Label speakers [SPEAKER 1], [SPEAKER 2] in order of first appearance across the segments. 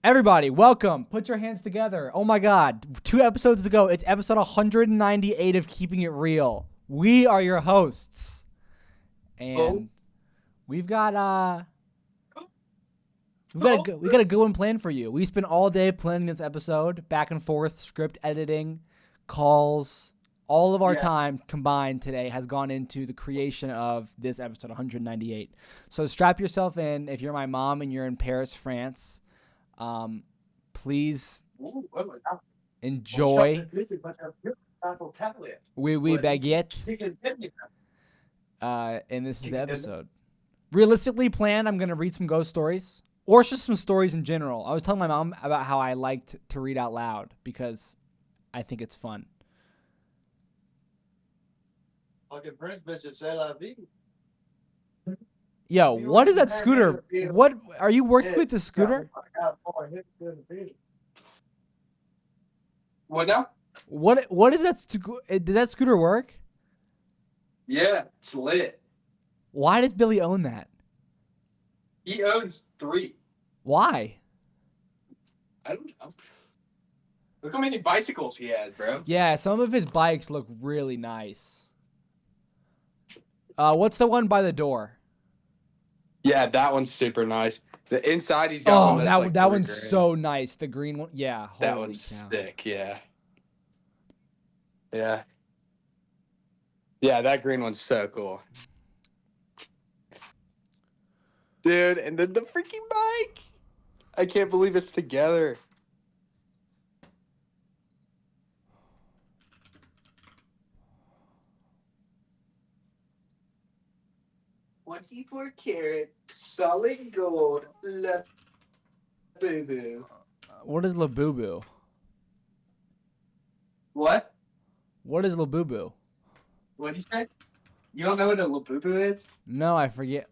[SPEAKER 1] Everybody, welcome. Put your hands together. Oh my God. 2 episodes to go. It's episode 198 of Keeping It Real. We are your hosts. And we've got we got a good one planned for you. We spent all day planning this episode, back and forth, script editing, calls. All of our time combined today has gone into the creation of this episode 198. So strap yourself in. If you're my mom and you're in Paris, France, please enjoy. We baguette. And this is the episode. Realistically planned, I'm going to read some ghost stories. Or just some stories in general. I was telling my mom about how I liked to read out loud because I think it's fun.
[SPEAKER 2] Fucking Prince bitches say la vie.
[SPEAKER 1] Yo, what is that scooter? What are you working with the scooter?
[SPEAKER 2] What now?
[SPEAKER 1] What is that? Does that scooter work?
[SPEAKER 2] Yeah, it's lit.
[SPEAKER 1] Why does Billy own that?
[SPEAKER 2] He owns 3.
[SPEAKER 1] Why?
[SPEAKER 2] I don't know. Look how many bicycles he has, bro.
[SPEAKER 1] Yeah, some of his bikes look really nice. What's the one by the door?
[SPEAKER 2] Yeah, that one's super nice. The inside he's got.
[SPEAKER 1] Oh, that one's so nice. The green one, yeah.
[SPEAKER 2] That one's sick. Yeah. Yeah. Yeah, that green one's so cool. Dude, and then the freaking bike. I can't believe it's together. $24 solid gold La Boo Boo.
[SPEAKER 1] What is La Boo Boo?
[SPEAKER 2] What?
[SPEAKER 1] What is La Boo Boo?
[SPEAKER 2] What'd you say? You don't know what a La Boo Boo is?
[SPEAKER 1] No, I forget.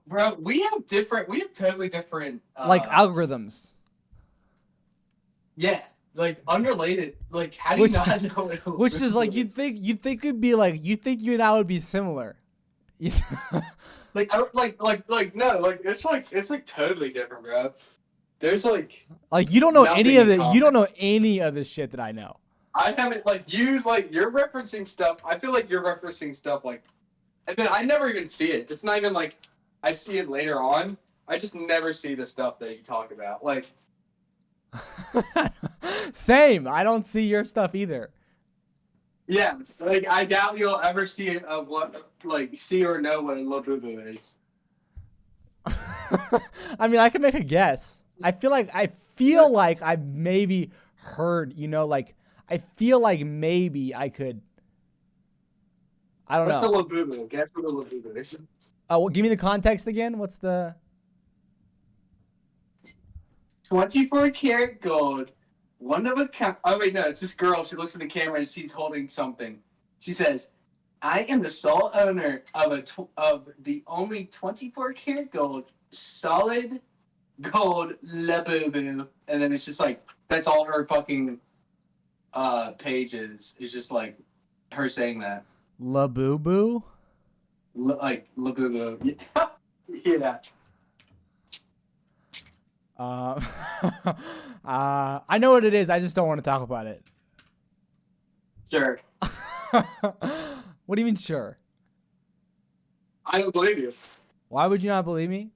[SPEAKER 2] Bro, we have totally different
[SPEAKER 1] like algorithms.
[SPEAKER 2] Yeah, like unrelated. Like how do you not know what a La
[SPEAKER 1] which
[SPEAKER 2] Boo
[SPEAKER 1] is
[SPEAKER 2] Boo
[SPEAKER 1] like you'd think it'd be like you think you and I would be similar.
[SPEAKER 2] Like I don't like no, like it's like totally different, bro. There's like
[SPEAKER 1] you don't know any of it. You don't know any of the shit that I know.
[SPEAKER 2] I haven't you're referencing stuff. I feel like you're referencing stuff and then I never even see it. It's not even like I see it later on. I just never see the stuff that you talk about. Like
[SPEAKER 1] same. I don't see your stuff either.
[SPEAKER 2] Yeah, like I doubt you'll ever see it of what see or know what a La Boo Boo is.
[SPEAKER 1] I mean, I can make a guess. I feel like I maybe heard, I feel like maybe I could. I don't know.
[SPEAKER 2] What's a La Boo Boo? Guess what a La Boo Boo is.
[SPEAKER 1] Oh, well, give me the context again. What's the
[SPEAKER 2] 24-karat gold, one of a kind. Oh wait, no, it's this girl. She looks at the camera and she's holding something. She says, "I am the sole owner of the only 24-karat gold solid gold La Boo Boo," and then it's just like that's all her fucking pages. It's just like her saying that.
[SPEAKER 1] La Boo Boo?
[SPEAKER 2] La Boo Boo. Yeah.
[SPEAKER 1] I know what it is. I just don't want to talk about it.
[SPEAKER 2] Sure.
[SPEAKER 1] What do you mean, sure?
[SPEAKER 2] I don't believe you.
[SPEAKER 1] Why would you not believe me?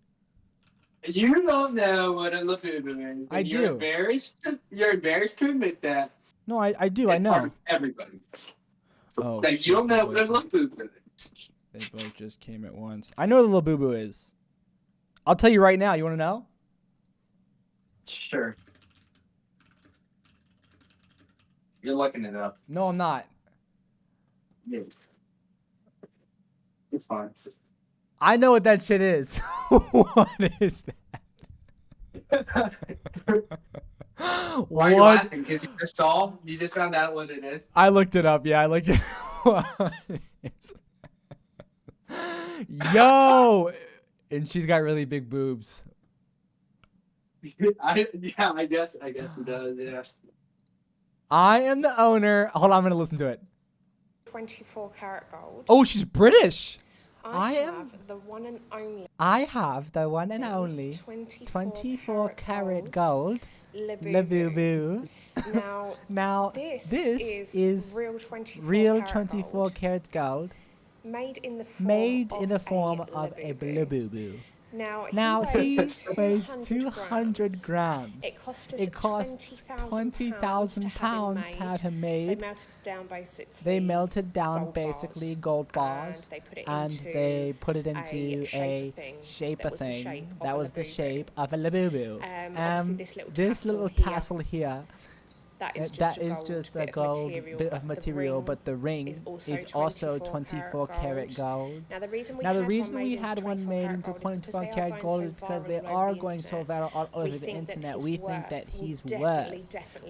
[SPEAKER 2] You don't know what a La Boo Boo is.
[SPEAKER 1] I do.
[SPEAKER 2] You're embarrassed to admit that.
[SPEAKER 1] No, I do. I know.
[SPEAKER 2] Everybody.
[SPEAKER 1] Oh,
[SPEAKER 2] that you don't know what a La Boo Boo is.
[SPEAKER 1] They both just came at once. I know what a La Boo Boo is. I'll tell you right now. You want to know?
[SPEAKER 2] Sure. You're looking it up.
[SPEAKER 1] No, I'm not.
[SPEAKER 2] Yeah. It's fine.
[SPEAKER 1] I know what that shit is. What is that?
[SPEAKER 2] Why are you laughing? Because you just saw? You just found out what it is?
[SPEAKER 1] I looked it up. Yeah, I looked it up. Yo! And she's got really big boobs.
[SPEAKER 2] I guess it does, yeah.
[SPEAKER 1] I am the owner. Hold on, I'm going to listen to it.
[SPEAKER 3] 24 karat gold.
[SPEAKER 1] Oh, she's British. I
[SPEAKER 3] have the one and only.
[SPEAKER 1] I have the one and only 24 karat gold. Labubu.
[SPEAKER 3] Now,
[SPEAKER 1] this
[SPEAKER 3] is
[SPEAKER 1] is
[SPEAKER 3] real 24
[SPEAKER 1] real
[SPEAKER 3] karat
[SPEAKER 1] 24
[SPEAKER 3] gold,
[SPEAKER 1] karat gold
[SPEAKER 3] made in the
[SPEAKER 1] form of a
[SPEAKER 3] labubu.
[SPEAKER 1] Labubu.
[SPEAKER 3] Now,
[SPEAKER 1] Now
[SPEAKER 3] he
[SPEAKER 1] he
[SPEAKER 3] weighs
[SPEAKER 1] weighs
[SPEAKER 3] 200
[SPEAKER 1] 200
[SPEAKER 3] grams.
[SPEAKER 1] grams.
[SPEAKER 3] It costs us
[SPEAKER 1] It costs 20,000 pounds to have him made.
[SPEAKER 3] They melted down
[SPEAKER 1] They
[SPEAKER 3] basically
[SPEAKER 1] gold
[SPEAKER 3] bars,
[SPEAKER 1] bars
[SPEAKER 3] and they put it into
[SPEAKER 1] a
[SPEAKER 3] shape
[SPEAKER 1] shape that was the shape of a Labubu.
[SPEAKER 3] Obviously,
[SPEAKER 1] This little tassel here,
[SPEAKER 3] that is
[SPEAKER 1] just
[SPEAKER 3] a
[SPEAKER 1] a gold bit of material, but the ring is also 24 karat gold.
[SPEAKER 3] Now,
[SPEAKER 1] The reason we had one made into 24 karat gold is because they are going so viral all over the internet. We think that his worth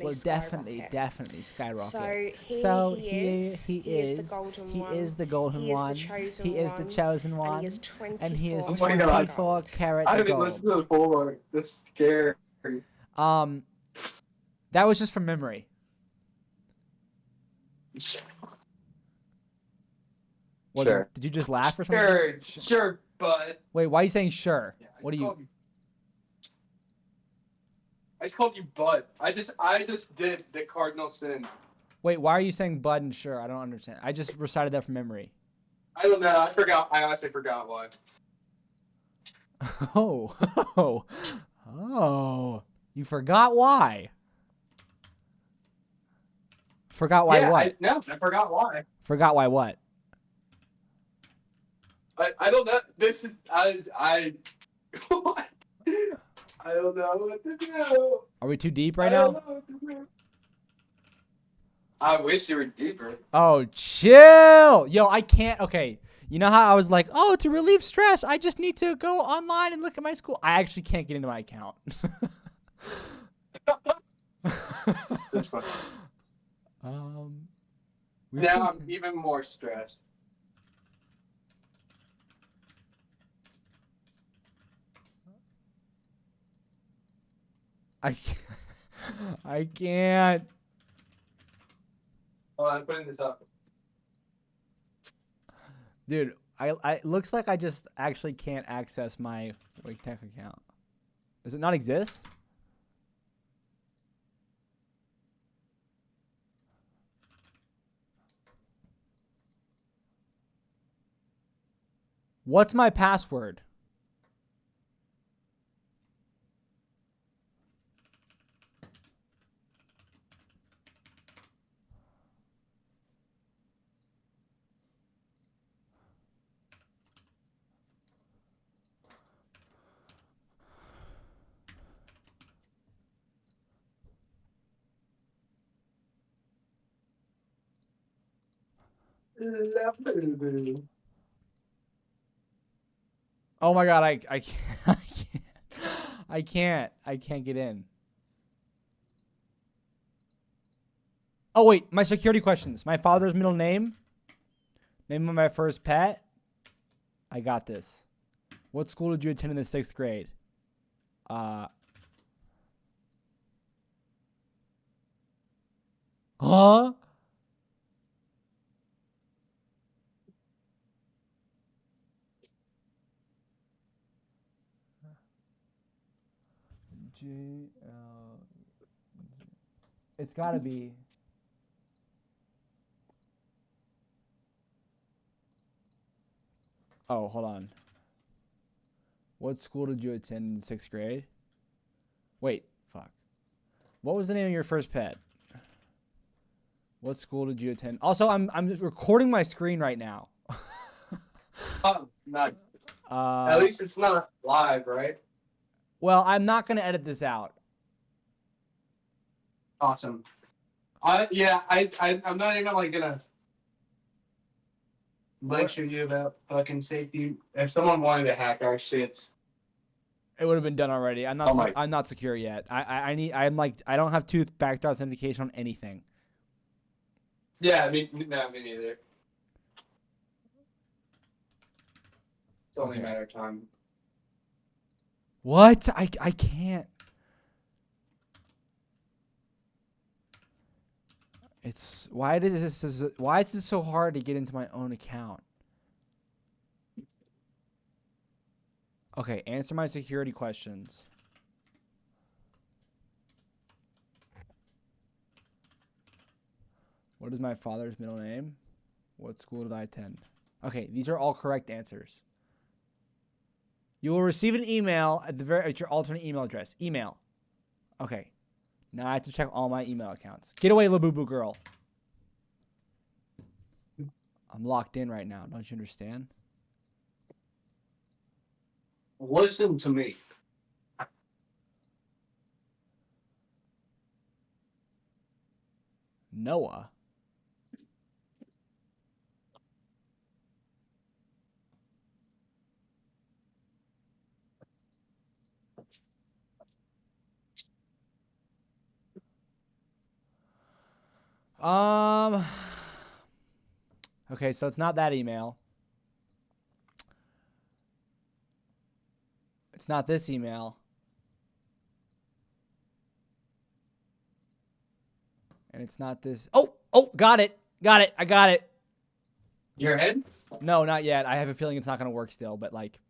[SPEAKER 1] will definitely skyrocket. So he is the golden one. He is the chosen one. And he is
[SPEAKER 2] Oh my God.
[SPEAKER 1] 24 karat
[SPEAKER 2] I haven't
[SPEAKER 1] gold.
[SPEAKER 2] listened to the full one. That's scary.
[SPEAKER 1] That was just from memory. What,
[SPEAKER 2] Sure.
[SPEAKER 1] did you just laugh or something?
[SPEAKER 2] Sure, but
[SPEAKER 1] Wait, why are you saying sure?
[SPEAKER 2] yeah,
[SPEAKER 1] What are you?
[SPEAKER 2] I just called you Bud. I just did the cardinal sin.
[SPEAKER 1] Wait, why are you saying bud and sure? I don't understand. I just recited that from memory.
[SPEAKER 2] I don't know. I forgot. I honestly forgot why.
[SPEAKER 1] Oh. You forgot why? Forgot why what?
[SPEAKER 2] I forgot why.
[SPEAKER 1] Forgot why what?
[SPEAKER 2] I don't know. This is what? I don't know what to do.
[SPEAKER 1] Are we too deep right now?
[SPEAKER 2] I wish you were deeper.
[SPEAKER 1] Oh, chill. Yo, I can't. Okay. You know how I was like, oh, to relieve stress, I just need to go online and look at my school. I actually can't get into my account.
[SPEAKER 2] That's funny.
[SPEAKER 1] We
[SPEAKER 2] Now
[SPEAKER 1] should-
[SPEAKER 2] I'm even more stressed.
[SPEAKER 1] I can't.
[SPEAKER 2] Oh, I'm putting this up.
[SPEAKER 1] Dude, it looks like I just actually can't access my Wake Tech account. Does it not exist? What's my password? Oh my god, I can't. I can't get in. Oh wait, my security questions. My father's middle name. Name of my first pet. I got this. What school did you attend in the 6th grade? Huh? It's gotta be. Oh, hold on. What school did you attend in 6th grade? Wait, fuck. What was the name of your first pet? What school did you attend? Also, I'm recording my screen right now.
[SPEAKER 2] Oh, nice. At least it's not live, right?
[SPEAKER 1] Well, I'm not gonna edit this out.
[SPEAKER 2] Awesome. I'm not even like gonna lecture you about fucking safety. If someone wanted to hack our shits,
[SPEAKER 1] It would have been done already. I'm not secure yet. I don't have two-factor authentication on anything.
[SPEAKER 2] yeah, me neither. It's only a matter of time.
[SPEAKER 1] What? I can't. Why is it so hard to get into my own account? Okay, answer my security questions. What is my father's middle name? What school did I attend? Okay, these are all correct answers. You will receive an email at your alternate email address. Email. Okay. Now I have to check all my email accounts. Get away, Labubu girl. I'm locked in right now. Don't you understand?
[SPEAKER 2] Listen to me.
[SPEAKER 1] Noah. Okay, so it's not that email. It's not this email. And it's not this. Oh, got it. Got it. I got it.
[SPEAKER 2] Your head?
[SPEAKER 1] No, not yet. I have a feeling it's not going to work still, but like.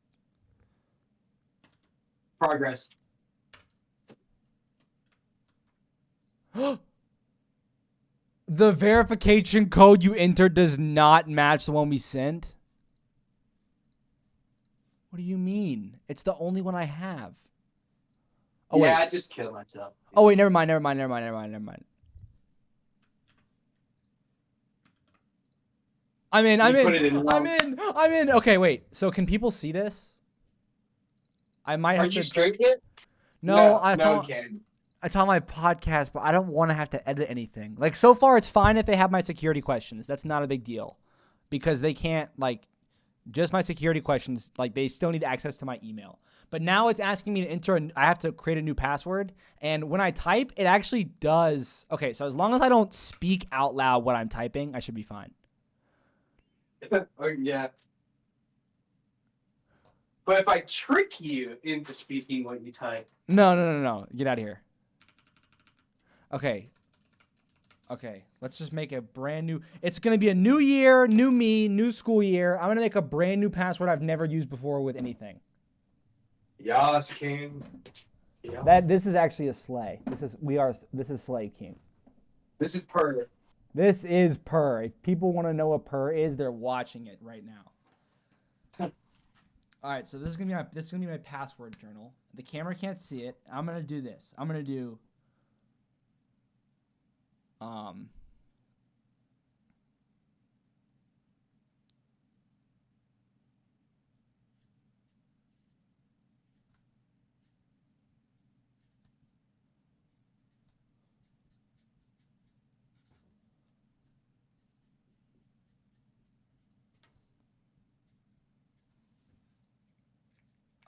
[SPEAKER 2] Progress.
[SPEAKER 1] The verification code you entered does not match the one we sent? What do you mean? It's the only one I have. Oh,
[SPEAKER 2] yeah,
[SPEAKER 1] wait.
[SPEAKER 2] I just killed myself.
[SPEAKER 1] Oh, wait, never mind. I'm in. Okay, wait. So can people see this? I might have to.
[SPEAKER 2] Are you straight yet?
[SPEAKER 1] No,
[SPEAKER 2] I
[SPEAKER 1] no,
[SPEAKER 2] can't.
[SPEAKER 1] I tell my podcast, but I don't want to have to edit anything. Like, so far, it's fine if they have my security questions. That's not a big deal. Because they can't, like, just my security questions, like, they still need access to my email. But now it's asking me to enter, I have to create a new password. And when I type, it actually does. Okay, so as long as I don't speak out loud what I'm typing, I should be fine.
[SPEAKER 2] Oh, yeah. But if I trick you into speaking what you type.
[SPEAKER 1] No. Get out of here. Okay. Let's just make a brand new. It's going to be a new year, new me, new school year. I'm going to make a brand new password I've never used before with anything.
[SPEAKER 2] Yas, King. Yas.
[SPEAKER 1] This is actually a sleigh. This is Sleigh King.
[SPEAKER 2] This is per.
[SPEAKER 1] This is purr. If people want to know what purr is, they're watching it right now. All right, so this is gonna be my password journal. The camera can't see it. I'm gonna do this. I'm gonna do.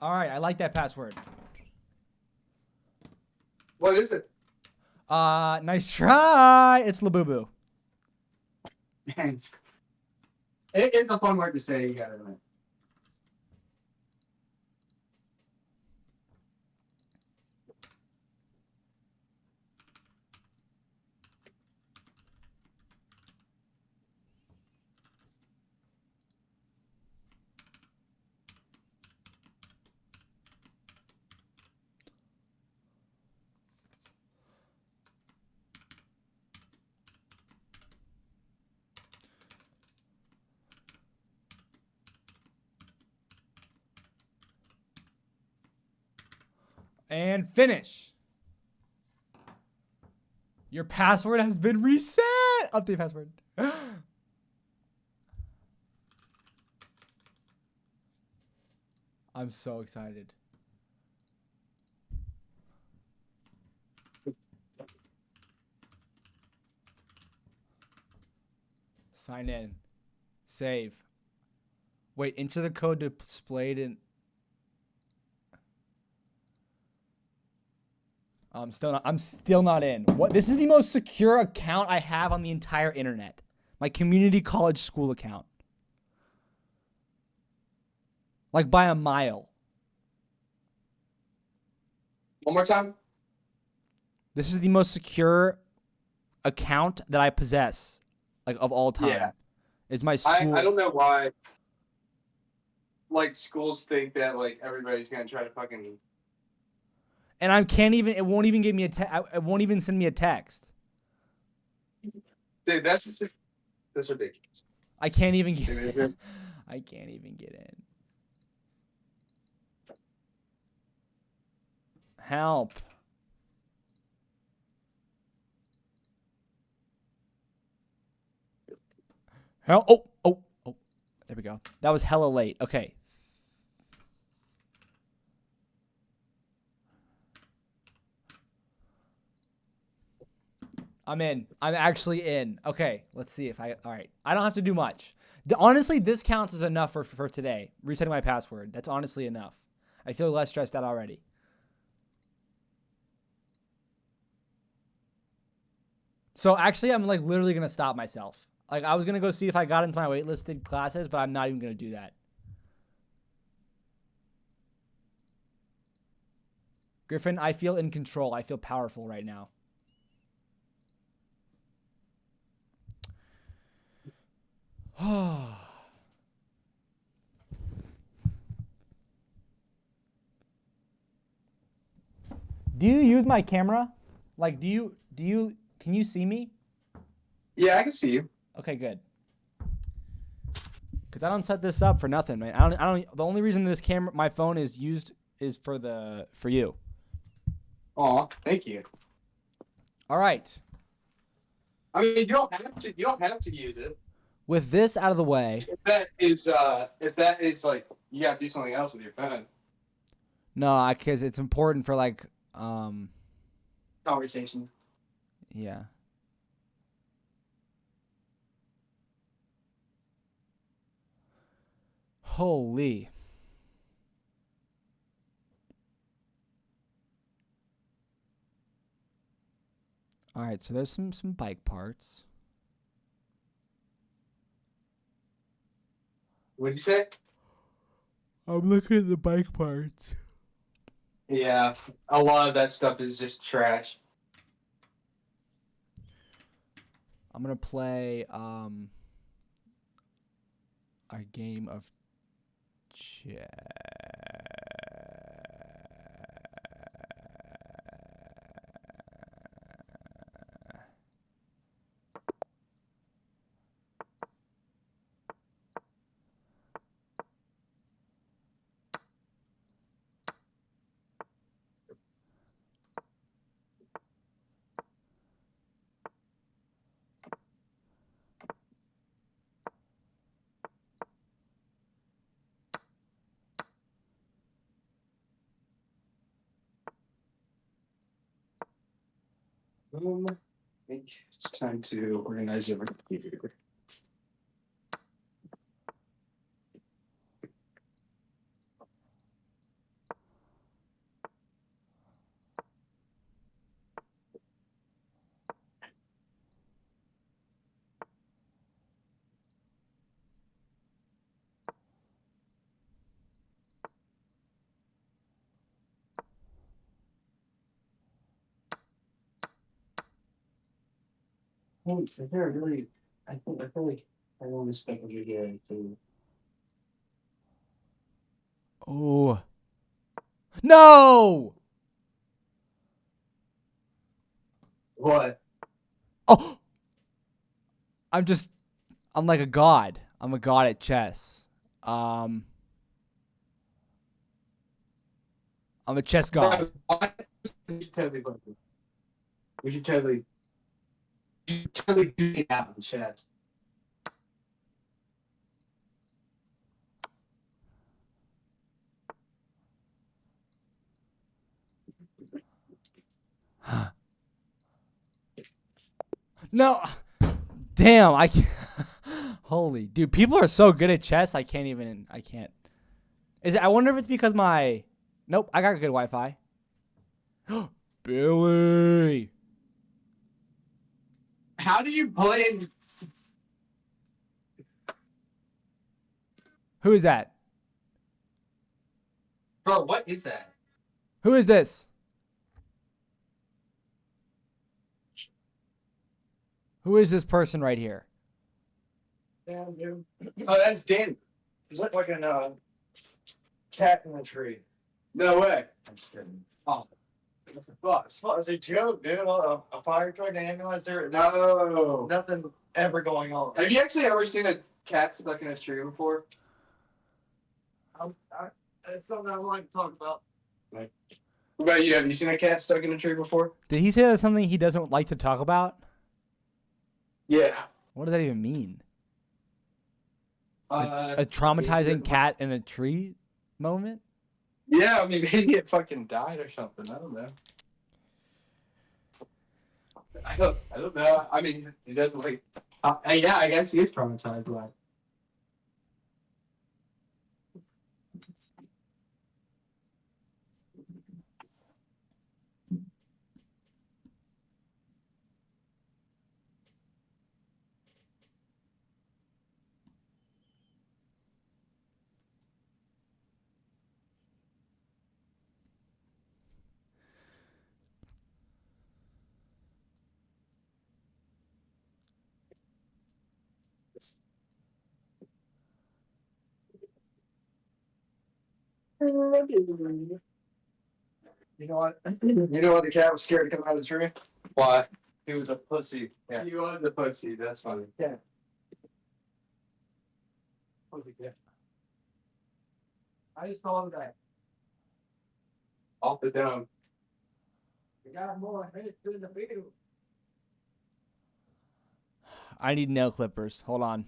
[SPEAKER 1] All right, I like that password.
[SPEAKER 2] What is it?
[SPEAKER 1] Nice try. It's Labubu.
[SPEAKER 2] Thanks. It's a fun word to say. You gotta admit.
[SPEAKER 1] And finish. Your password has been reset. Update password. I'm so excited. Sign in. Save. Wait, enter the code displayed in. I'm still not in. What? This is the most secure account I have on the entire internet. My community college school account. Like by a mile.
[SPEAKER 2] One more time.
[SPEAKER 1] This is the most secure account that I possess, like of all time.
[SPEAKER 2] Yeah.
[SPEAKER 1] It's my school.
[SPEAKER 2] I don't know why. like schools think that like everybody's gonna try to fucking.
[SPEAKER 1] And I can't even. It won't even give me it won't even send me a text.
[SPEAKER 2] Dude, that's ridiculous.
[SPEAKER 1] I can't even get.
[SPEAKER 2] Is it?
[SPEAKER 1] I can't even get in. Help. Help. Oh. There we go. That was hella late. Okay. I'm in. I'm actually in. Okay. Let's see if all right. I don't have to do much. Honestly, this counts as enough for today. Resetting my password. That's honestly enough. I feel less stressed out already. So actually, I'm like literally going to stop myself. Like I was going to go see if I got into my waitlisted classes, but I'm not even going to do that. Griffin, I feel in control. I feel powerful right now. Do you use my camera? Like, can you see me?
[SPEAKER 2] Yeah, I can see you.
[SPEAKER 1] Okay, good. Cause I don't set this up for nothing, man. I don't. The only reason this camera, my phone is used, is for you.
[SPEAKER 2] Aw, thank you.
[SPEAKER 1] All right.
[SPEAKER 2] I mean, you don't have to use it.
[SPEAKER 1] With this out of the way.
[SPEAKER 2] If that is like you gotta do something else with your phone.
[SPEAKER 1] No, because it's important for like
[SPEAKER 2] Conversation.
[SPEAKER 1] Yeah. Holy. All right, so there's some bike parts.
[SPEAKER 2] What'd you say?
[SPEAKER 1] I'm looking at the bike parts.
[SPEAKER 2] Yeah, a lot of that stuff is just trash.
[SPEAKER 1] I'm gonna play our game of chess.
[SPEAKER 2] I think it's time to organize your computer. Well, is there really? I feel like I want to step over here too.
[SPEAKER 1] Oh. No!
[SPEAKER 2] What?
[SPEAKER 1] Oh! I'm like a god. I'm a god at chess. I'm a chess god.
[SPEAKER 2] We should totally do it. We should totally do it out in the chat.
[SPEAKER 1] No. Damn, I can't. Holy, dude, people are so good at chess. I can't. Is it? I wonder if it's because my. Nope, I got good Wi-Fi. Billy.
[SPEAKER 2] How do you play?
[SPEAKER 1] Who is that?
[SPEAKER 2] Bro, what is that?
[SPEAKER 1] Who is this? Who is this person right here?
[SPEAKER 2] Yeah, dude. Oh, that's Dan. He's like an
[SPEAKER 4] cat in the tree.
[SPEAKER 2] No way.
[SPEAKER 4] I'm just kidding. Oh. It's a joke, dude. A fire truck, an ambulance,
[SPEAKER 2] No.
[SPEAKER 4] nothing ever going on.
[SPEAKER 2] Have you actually ever seen a cat stuck in a tree before?
[SPEAKER 4] It's something I like to talk about.
[SPEAKER 2] What about you? Have you seen a cat stuck in a tree before?
[SPEAKER 1] Did he say that's something he doesn't like to talk about?
[SPEAKER 2] Yeah.
[SPEAKER 1] What does that even mean? A traumatizing cat in a tree moment?
[SPEAKER 2] Yeah, I mean, maybe it fucking died or something. I don't know. I don't know. I mean, he doesn't like. Yeah, I guess he is traumatized by it.
[SPEAKER 4] You know what?
[SPEAKER 2] You know what? The cat was scared to come out of the tree.
[SPEAKER 4] Why? He was a pussy. Yeah.
[SPEAKER 2] He was the pussy. That's funny.
[SPEAKER 4] Yeah. Pussy cat. I just thought of that.
[SPEAKER 2] Off the dome.
[SPEAKER 4] We got more heads in the field.
[SPEAKER 1] I need nail clippers. Hold on.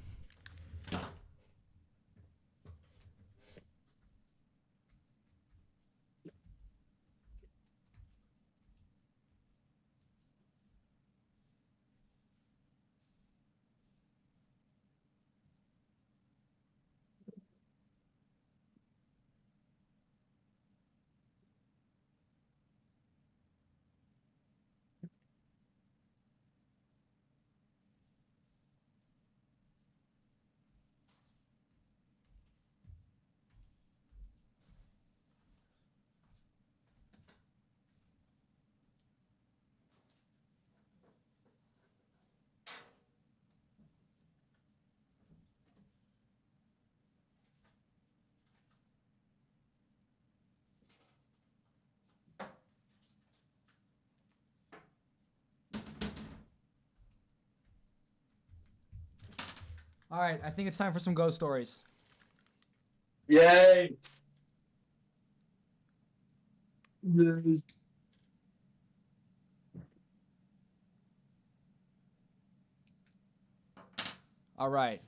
[SPEAKER 1] All right, I think it's time for some ghost stories.
[SPEAKER 2] Yay!
[SPEAKER 1] All right.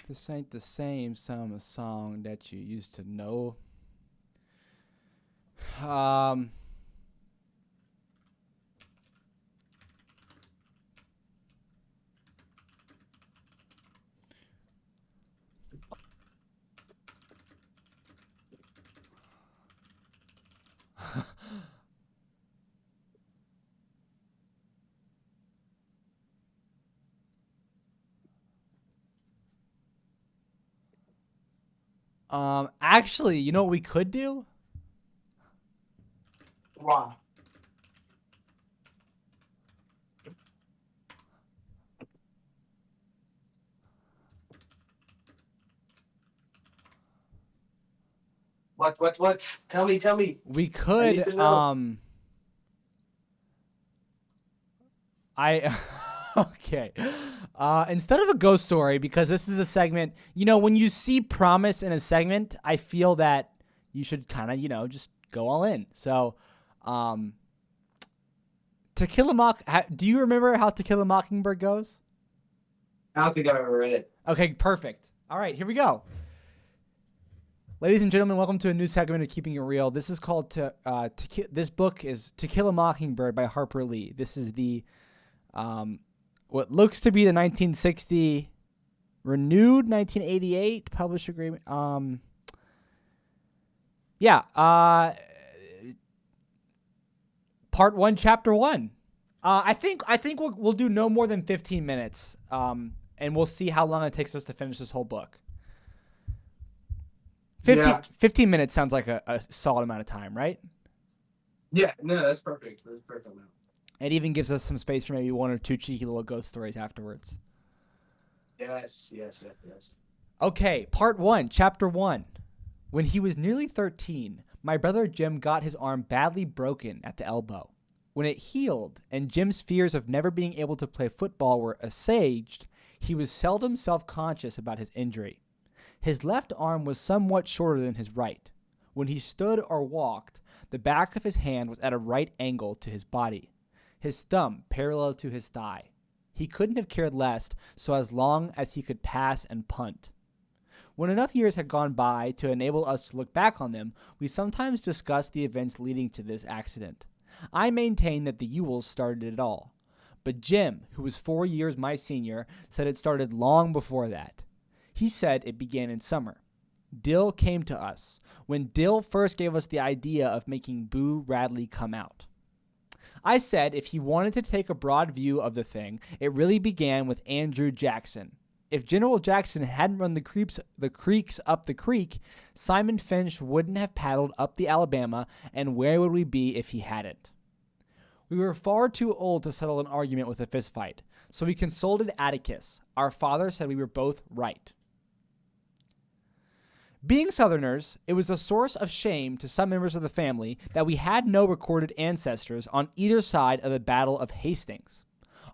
[SPEAKER 1] This ain't the same summer song that you used to know. Actually, you know what we could do?
[SPEAKER 2] Wow. What? Tell me.
[SPEAKER 1] We
[SPEAKER 2] I
[SPEAKER 1] could
[SPEAKER 2] need to know.
[SPEAKER 1] I okay. Instead of a ghost story, because this is a segment, when you see promise in a segment, I feel that you should kind of, just go all in. So, To Kill a do you remember how To Kill a Mockingbird goes?
[SPEAKER 2] I don't think I've ever read it.
[SPEAKER 1] Okay, perfect. All right, here we go. Ladies and gentlemen, welcome to a new segment of Keeping It Real. This is called this book is To Kill a Mockingbird by Harper Lee. This is the what looks to be the 1960 renewed 1988 published agreement. Part 1, Chapter 1. I think we'll do no more than 15 minutes. And we'll see how long it takes us to finish this whole book. 15 minutes sounds like a solid amount of time, right?
[SPEAKER 2] Yeah, no, that's perfect. That's perfect now.
[SPEAKER 1] It even gives us some space for maybe one or two cheeky little ghost stories afterwards.
[SPEAKER 4] Yes.
[SPEAKER 1] Okay, part 1, chapter 1. When he was nearly 13, my brother Jim got his arm badly broken at the elbow. When it healed and Jim's fears of never being able to play football were assuaged, he was seldom self-conscious about his injury. His left arm was somewhat shorter than his right. When he stood or walked, the back of his hand was at a right angle to his body, his thumb parallel to his thigh. He couldn't have cared less, so as long as he could pass and punt. When enough years had gone by to enable us to look back on them, we sometimes discussed the events leading to this accident. I maintain that the Ewells started it all. But Jim, who was 4 years my senior, said it started long before that. He said it began in summer. Dill came to us, when Dill first gave us the idea of making Boo Radley come out. I said if he wanted to take a broad view of the thing, it really began with Andrew Jackson. If General Jackson hadn't run the creeks up the creek, Simon Finch wouldn't have paddled up the Alabama, and where would we be if he hadn't? We were far too old to settle an argument with a fistfight, so we consulted Atticus. Our father said we were both right. Being Southerners, it was a source of shame to some members of the family that we had no recorded ancestors on either side of the Battle of Hastings.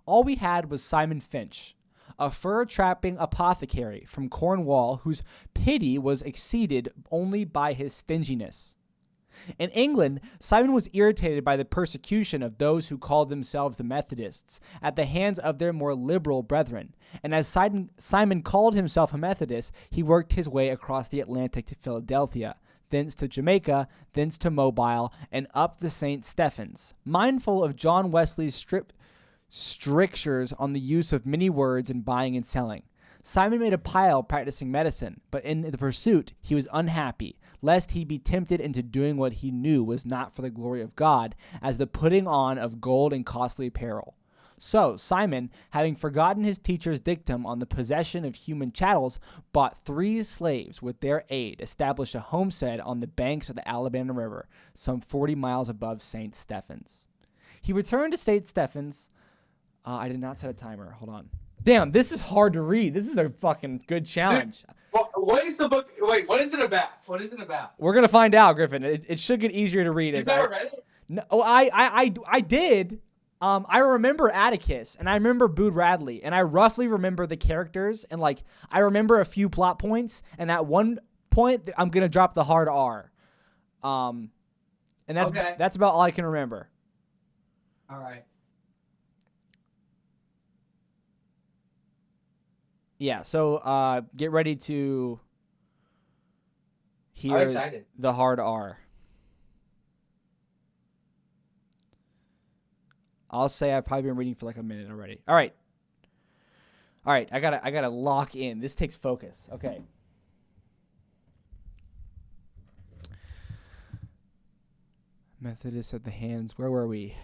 [SPEAKER 1] All we had was Simon Finch, a fur-trapping apothecary from Cornwall whose pity was exceeded only by his stinginess. In England, Simon was irritated by the persecution of those who called themselves the Methodists at the hands of their more liberal brethren, and as Simon called himself a Methodist, he worked his way across the Atlantic to Philadelphia, thence to Jamaica, thence to Mobile, and up the St. Stephens, mindful of John Wesley's strictures on the use of many words in buying and selling. Simon made a pile practicing medicine, but in the pursuit he was unhappy, lest he be tempted into doing what he knew was not for the glory of God, as the putting on of gold and costly apparel. So Simon, having forgotten his teacher's dictum on the possession of human chattels, bought 3 slaves. With their aid, established a homestead on the banks of the Alabama River, some 40 miles above St. Stephens. He returned to St. Stephens. I did not set a timer. Hold on. Damn, this is hard to read. This is a fucking good challenge.
[SPEAKER 2] What is the book? Wait, what is it about? What is it about?
[SPEAKER 1] We're gonna find out, Griffin. It should get easier to read.
[SPEAKER 2] You've never read it?
[SPEAKER 1] No, I did. I remember Atticus, and I remember Boo Radley, and I roughly remember the characters, and like I remember a few plot points. And at one point, I'm gonna drop the hard R. And that's about all I can remember.
[SPEAKER 2] All right.
[SPEAKER 1] Yeah, so get ready to hear the hard R. I'll say I've probably been reading for like a minute already. All right, I gotta lock in. This takes focus. Okay. Methodist at the hands. Where were we?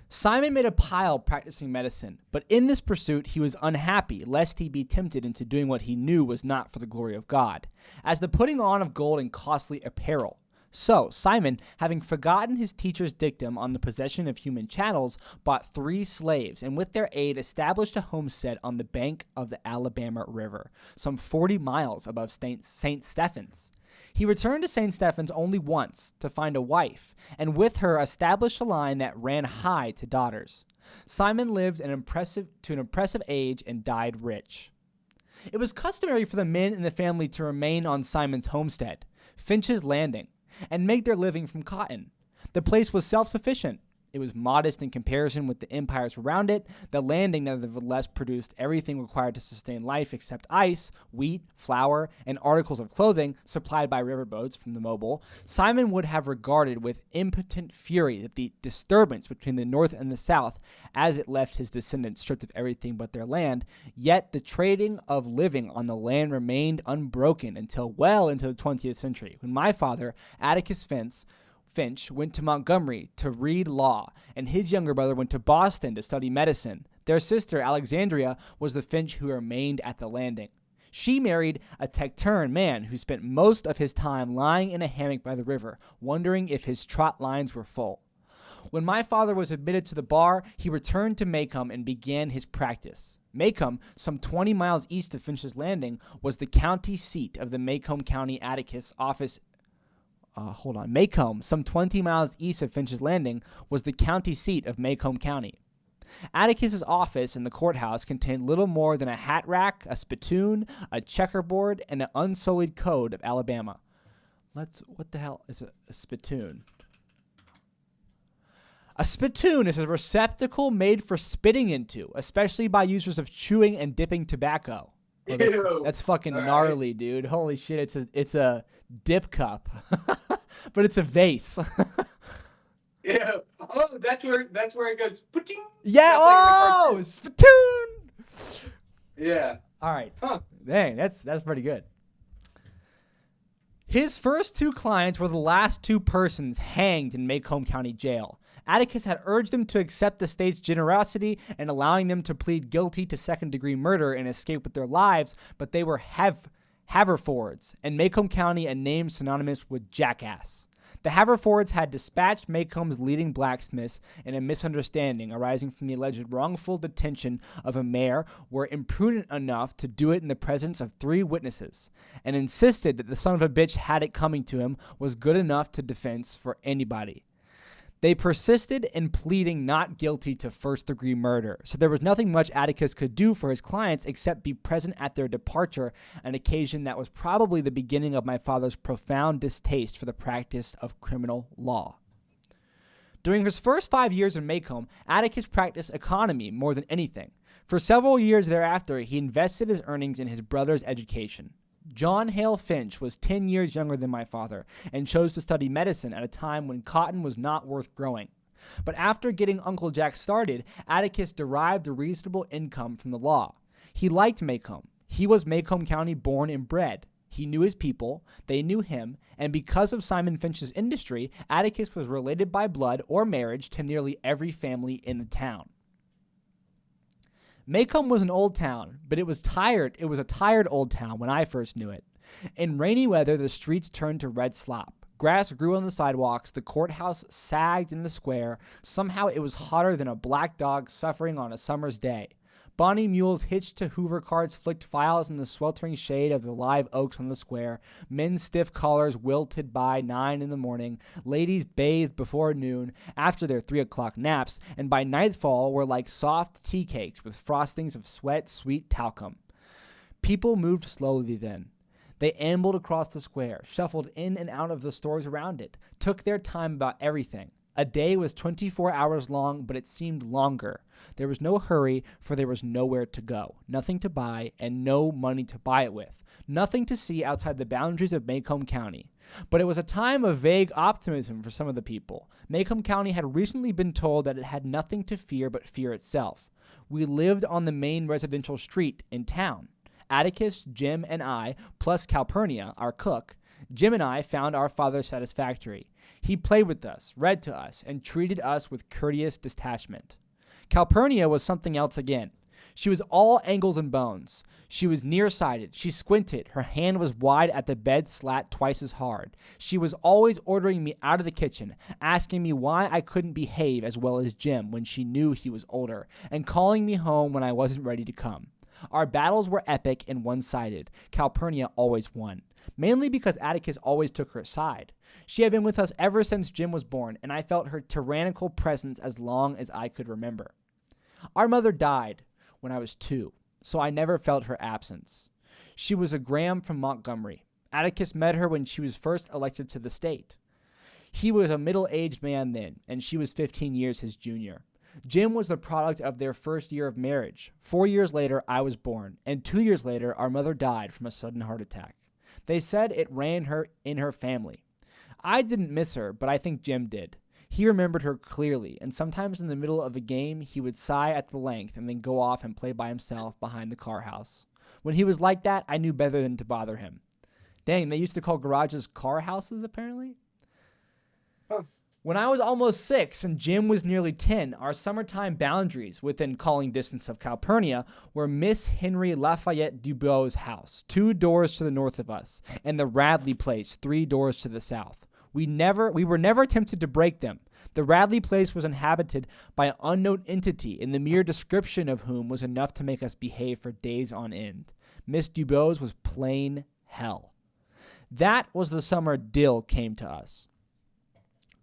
[SPEAKER 1] Simon made a pile practicing medicine, but in this pursuit he was unhappy, lest he be tempted into doing what he knew was not for the glory of God, as the putting on of gold and costly apparel. So Simon, having forgotten his teacher's dictum on the possession of human chattels, bought 3 slaves, and with their aid established a homestead on the bank of the Alabama River, some 40 miles above St. Stephens. He returned to St. Stephens only once to find a wife, and with her establish a line that ran high to daughters. Simon lived to an impressive age and died rich. It was customary for the men in the family to remain on Simon's homestead, Finch's Landing, and make their living from cotton. The place was self-sufficient. It was modest in comparison with the empires around it. The landing nevertheless produced everything required to sustain life except ice, wheat, flour, and articles of clothing supplied by riverboats from the Mobile. Simon would have regarded with impotent fury that the disturbance between the North and the South, as it left his descendants stripped of everything but their land, yet the trading of living on the land remained unbroken until well into the 20th century, when my father, Atticus Finch, went to Montgomery to read law, and his younger brother went to Boston to study medicine. Their sister, Alexandria, was the Finch who remained at the landing. She married a taciturn man who spent most of his time lying in a hammock by the river, wondering if his trot lines were full. When my father was admitted to the bar, he returned to Macomb and began his practice. Macomb, some 20 miles east of Finch's Landing, was the county seat of the Macomb County Atticus office. Macomb, some 20 miles east of Finch's Landing, was the county seat of Macomb County. Atticus's office in the courthouse contained little more than a hat rack, a spittoon, a checkerboard, and an unsullied code of Alabama. What the hell is a spittoon? A spittoon is a receptacle made for spitting into, especially by users of chewing and dipping tobacco. Oh, that's fucking gnarly, dude. Holy shit, it's a dip cup. But it's a vase.
[SPEAKER 2] Yeah. Oh, that's where it goes. Putting.
[SPEAKER 1] Yeah. Oh, spittoon.
[SPEAKER 2] Yeah.
[SPEAKER 1] All right.
[SPEAKER 2] Huh.
[SPEAKER 1] Dang, that's pretty good. His first two clients were the last two persons hanged in Macomb County Jail. Atticus had urged them to accept the state's generosity and allowing them to plead guilty to second-degree murder and escape with their lives, but they were Haverfords, and Macomb County a name synonymous with jackass. The Haverfords had dispatched Macomb's leading blacksmiths in a misunderstanding arising from the alleged wrongful detention of a mayor were imprudent enough to do it in the presence of 3 witnesses and insisted that the son of a bitch had it coming to him was good enough to defense for anybody. They persisted in pleading not guilty to first-degree murder, so there was nothing much Atticus could do for his clients except be present at their departure, an occasion that was probably the beginning of my father's profound distaste for the practice of criminal law. During his first 5 years in Macomb, Atticus practiced economy more than anything. For several years thereafter, he invested his earnings in his brother's education. John Hale Finch was 10 years younger than my father and chose to study medicine at a time when cotton was not worth growing. But after getting Uncle Jack started, Atticus derived a reasonable income from the law. He liked Macomb. He was Macomb County born and bred. He knew his people, they knew him, and because of Simon Finch's industry, Atticus was related by blood or marriage to nearly every family in the town. Macomb was an old town, but it was a tired old town when I first knew it. In rainy weather, the streets turned to red slop. Grass grew on the sidewalks, the courthouse sagged in the square. Somehow it was hotter than a black dog suffering on a summer's day. Bonny mules hitched to Hoover carts flicked files in the sweltering shade of the live oaks on the square. Men's stiff collars wilted by 9 in the morning. Ladies bathed before noon after their 3 o'clock naps, and by nightfall were like soft tea cakes with frostings of sweet talcum. People moved slowly then. They ambled across the square, shuffled in and out of the stores around it, took their time about everything. A day was 24 hours long, but it seemed longer. There was no hurry, for there was nowhere to go, nothing to buy, and no money to buy it with, nothing to see outside the boundaries of Macomb County. But it was a time of vague optimism for some of the people. Macomb County had recently been told that it had nothing to fear but fear itself. We lived on the main residential street in town. Atticus, Jim, and I, plus Calpurnia, our cook, Jim and I found our father satisfactory. He played with us, read to us, and treated us with courteous detachment. Calpurnia was something else again. She was all angles and bones. She was nearsighted. She squinted. Her hand was wide at the bed slat twice as hard. She was always ordering me out of the kitchen, asking me why I couldn't behave as well as Jim when she knew he was older, and calling me home when I wasn't ready to come. Our battles were epic and one-sided. Calpurnia always won, mainly because Atticus always took her side. She had been with us ever since Jim was born, and I felt her tyrannical presence as long as I could remember. Our mother died when I was 2, so I never felt her absence. She was a Graham from Montgomery. Atticus met her when she was first elected to the state. He was a middle-aged man then, and she was 15 years his junior. Jim was the product of their first year of marriage. 4 years later, I was born, and 2 years later, our mother died from a sudden heart attack. They said it ran her in her family. I didn't miss her, but I think Jim did. He remembered her clearly, and sometimes in the middle of a game, he would sigh at the length and then go off and play by himself behind the car house. When he was like that, I knew better than to bother him. Dang, they used to call garages car houses, apparently?
[SPEAKER 2] Huh.
[SPEAKER 1] When I was almost 6 and Jim was nearly 10, our summertime boundaries, within calling distance of Calpurnia, were Miss Henry Lafayette Dubois' house, 2 doors to the north of us, and the Radley place, 3 doors to the south. We were never tempted to break them. The Radley place was inhabited by an unknown entity, and the mere description of whom was enough to make us behave for days on end. Miss Dubose was plain hell. That was the summer Dill came to us.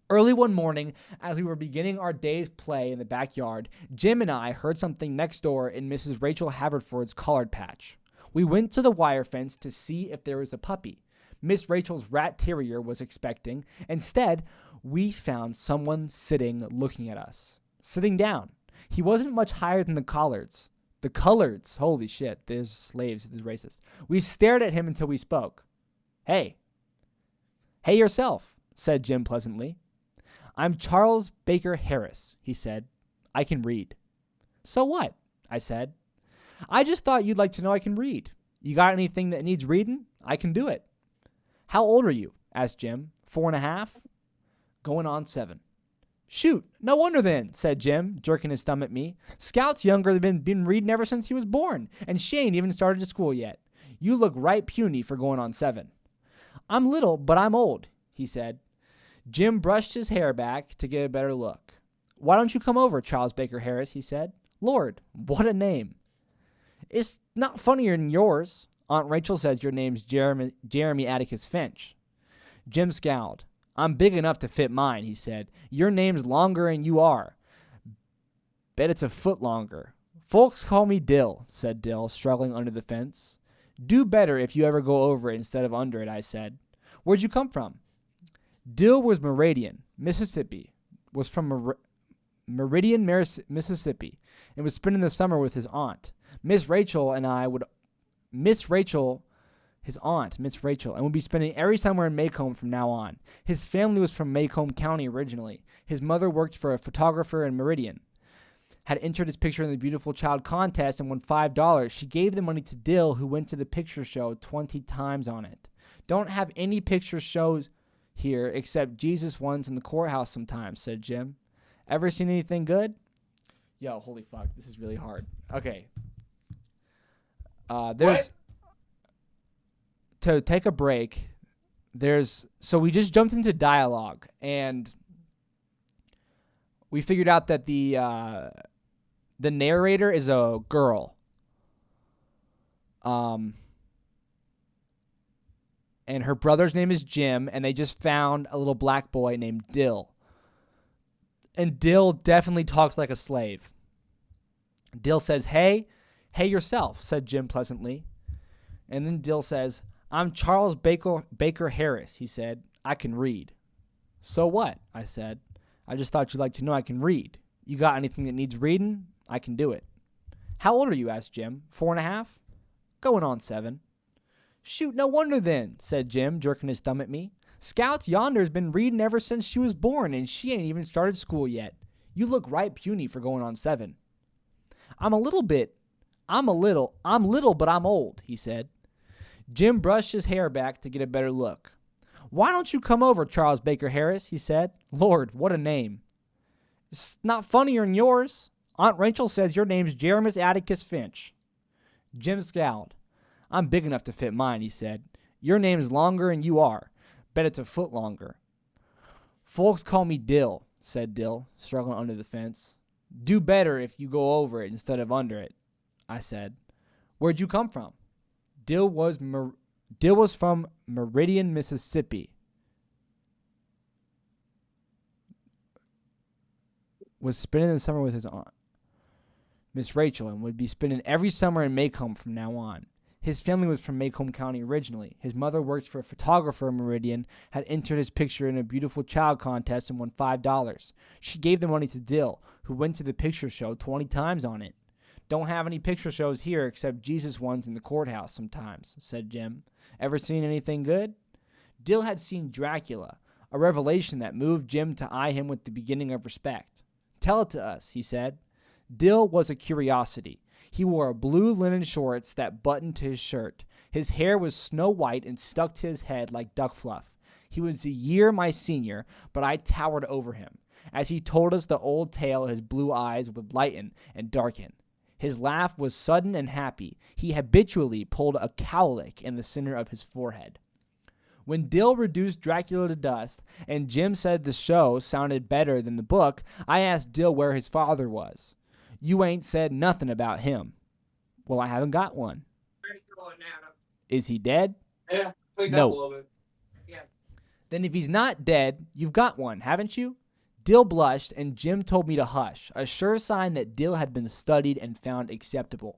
[SPEAKER 1] Early one morning, as we were beginning our day's play in the backyard, Jim and I heard something next door in Mrs. Rachel Haverford's collard patch. We went to the wire fence to see if there was a puppy. Miss Rachel's rat terrier was expecting. Instead, we found someone looking at us. Sitting down. He wasn't much higher than the collards. The collards, holy shit, there's slaves, this is racist. We stared at him until we spoke. Hey yourself, said Jim pleasantly. I'm Charles Baker Harris, he said. I can read. So what? I said. I just thought you'd like to know I can read. You got anything that needs reading? I can do it. How old are you? Asked Jim. 4.5? Going on 7. Shoot, no wonder then, said Jim, jerking his thumb at me. Scout's younger than been reading ever since he was born, and she ain't even started to school yet. You look right puny for going on 7. I'm little, but I'm old, he said. Jim brushed his hair back to get a better look. Why don't you come over, Charles Baker Harris, he said. Lord, what a name. It's not funnier than yours. Aunt Rachel says your name's Jeremy Atticus Finch. Jim scowled. I'm big enough to fit mine, he said. Your name's longer than you are. Bet it's a foot longer. Folks call me Dill, said Dill, struggling under the fence. Do better if you ever go over it instead of under it, I said. Where'd you come from? Dill was Meridian, Mississippi. Was from Meridian, Mississippi, and was spending the summer with his aunt. Miss Rachel, and would be spending every summer in Macomb from now on. His family was from Macomb County originally. His mother worked for a photographer in Meridian. Had entered his picture in the Beautiful Child contest and won $5. She gave the money to Dill, who went to the picture show 20 times on it. Don't have any picture shows here except Jesus ones in the courthouse sometimes, said Jim. Ever seen anything good? Yo, holy fuck, this is really hard. Okay. To take a break, so we just jumped into dialogue, and we figured out that the narrator is a girl. And her brother's name is Jim, and they just found a little black boy named Dill. And Dill definitely talks like a slave. Dill says, Hey yourself, said Jim pleasantly. And then Dill says, I'm Charles Baker Harris, he said. I can read. So what? I said. I just thought you'd like to know I can read. You got anything that needs reading? I can do it. How old are you? Asked Jim. 4.5? Going on 7. Shoot, no wonder then, said Jim, jerking his thumb at me. Scout's yonder's been reading ever since she was born, and she ain't even started school yet. You look right puny for going on 7. I'm little, but I'm old, he said. Jim brushed his hair back to get a better look. Why don't you come over, Charles Baker Harris, he said. Lord, what a name. It's not funnier than yours. Aunt Rachel says your name's Jeremy Atticus Finch. Jim scowled. I'm big enough to fit mine, he said. Your name's longer than you are. Bet it's a foot longer. Folks call me Dill, said Dill, struggling under the fence. Do better if you go over it instead of under it, I said. Where'd you come from? Dill was from Meridian, Mississippi. Was spending the summer with his aunt, Miss Rachel, and would be spending every summer in Macomb from now on. His family was from Macomb County originally. His mother worked for a photographer in Meridian, had entered his picture in a Beautiful Child contest and won $5. She gave the money to Dill, who went to the picture show 20 times on it. Don't have any picture shows here except Jesus ones in the courthouse sometimes, said Jim. Ever seen anything good? Dill had seen Dracula, a revelation that moved Jim to eye him with the beginning of respect. Tell it to us, he said. Dill was a curiosity. He wore blue linen shorts that buttoned to his shirt. His hair was snow white and stuck to his head like duck fluff. He was a year my senior, but I towered over him. As he told us the old tale, his blue eyes would lighten and darken. His laugh was sudden and happy. He habitually pulled a cowlick in the center of his forehead. When Dill reduced Dracula to dust and Jim said the show sounded better than the book, I asked Dill where his father was. You ain't said nothing about him. Well, I haven't got one. Is he dead?
[SPEAKER 2] Yeah, cleaned
[SPEAKER 1] No.
[SPEAKER 2] up a little bit.
[SPEAKER 1] Then if he's not dead, you've got one, haven't you? Dill blushed, and Jim told me to hush, a sure sign that Dill had been studied and found acceptable.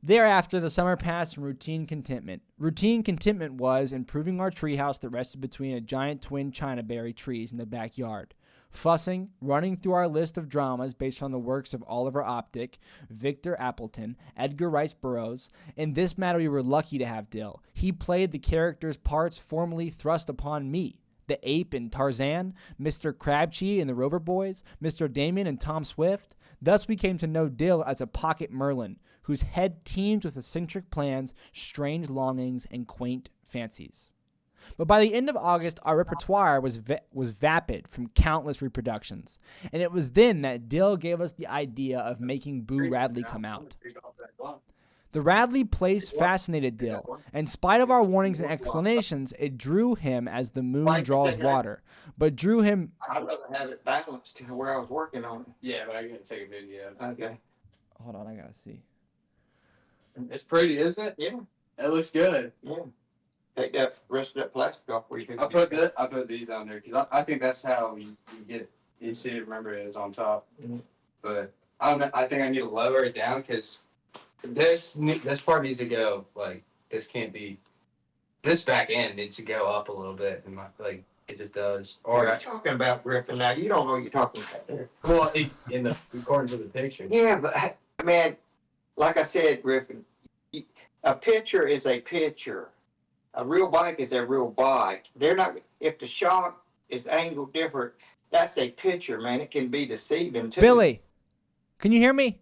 [SPEAKER 1] Thereafter, the summer passed in routine contentment. Routine contentment was improving our treehouse that rested between a giant twin chinaberry trees in the backyard. Fussing, running through our list of dramas based on the works of Oliver Optic, Victor Appleton, Edgar Rice Burroughs. In this matter, we were lucky to have Dill. He played the characters' parts formerly thrust upon me. The ape in Tarzan, Mr. Crabtree in the Rover Boys, Mr. Damien and Tom Swift. Thus we came to know Dill as a pocket Merlin, whose head teemed with eccentric plans, strange longings, and quaint fancies. But by the end of August, our repertoire was vapid from countless reproductions, and it was then that Dill gave us the idea of making Boo Radley come out. The Radley place fascinated Dill. In spite of our warnings and explanations, it drew him as the moon draws water, but drew him...
[SPEAKER 4] I'd rather have it balanced to where I was working on it.
[SPEAKER 2] Yeah, but I gotta take a video.
[SPEAKER 4] Okay.
[SPEAKER 1] Hold on, I gotta see.
[SPEAKER 2] It's pretty, isn't it?
[SPEAKER 4] Yeah.
[SPEAKER 2] It looks good.
[SPEAKER 4] Yeah. Take that rest of that plastic off where you can.
[SPEAKER 2] I put these on there because I think that's how you get it. You see it, remember it is on top.
[SPEAKER 4] Mhm.
[SPEAKER 2] But I don't know, I think I need to lower it down because this part needs to go, like, this can't be, this back end needs to go up a little bit, and like, it just does.
[SPEAKER 4] Or
[SPEAKER 2] Or,
[SPEAKER 4] you're talking about Griffin now. You don't know what you're talking about there.
[SPEAKER 2] well, according to the picture.
[SPEAKER 4] Yeah, but man, like I said, Griffin, a picture is a picture. A real bike is a real bike. They're not. If the shock is angled different, that's a picture, man. It can be deceiving too.
[SPEAKER 1] Billy, can you hear me?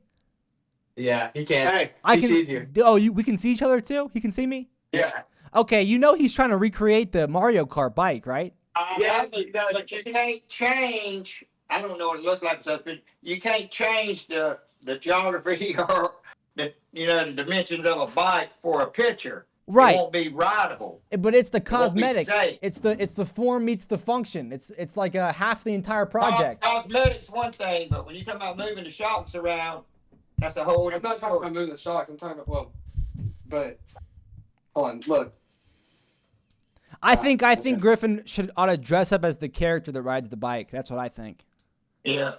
[SPEAKER 2] Yeah, he can't.
[SPEAKER 4] Hey,
[SPEAKER 1] I
[SPEAKER 2] He
[SPEAKER 1] can.
[SPEAKER 2] sees you.
[SPEAKER 1] Oh, we can see each other too? He can see me?
[SPEAKER 2] Yeah.
[SPEAKER 1] Okay, you know he's trying to recreate the Mario Kart bike, right?
[SPEAKER 2] Yeah,
[SPEAKER 4] but you can't change. I don't know what it looks like, but you can't change the geography or the the dimensions of a bike for a picture. It
[SPEAKER 1] Right.
[SPEAKER 4] won't be rideable.
[SPEAKER 1] But it's the
[SPEAKER 4] won't be
[SPEAKER 1] cosmetic.
[SPEAKER 4] safe.
[SPEAKER 1] It's the form meets the function. It's like half the entire project.
[SPEAKER 4] Cosmetics one thing, but when you talk about moving the shocks around, that's a whole
[SPEAKER 2] I'm not
[SPEAKER 4] different
[SPEAKER 2] talking about
[SPEAKER 4] story.
[SPEAKER 2] moving the shocks. I'm talking about, but hold on, look.
[SPEAKER 1] I think Griffin ought to dress up as the character that rides the bike. That's what I think.
[SPEAKER 4] Yeah.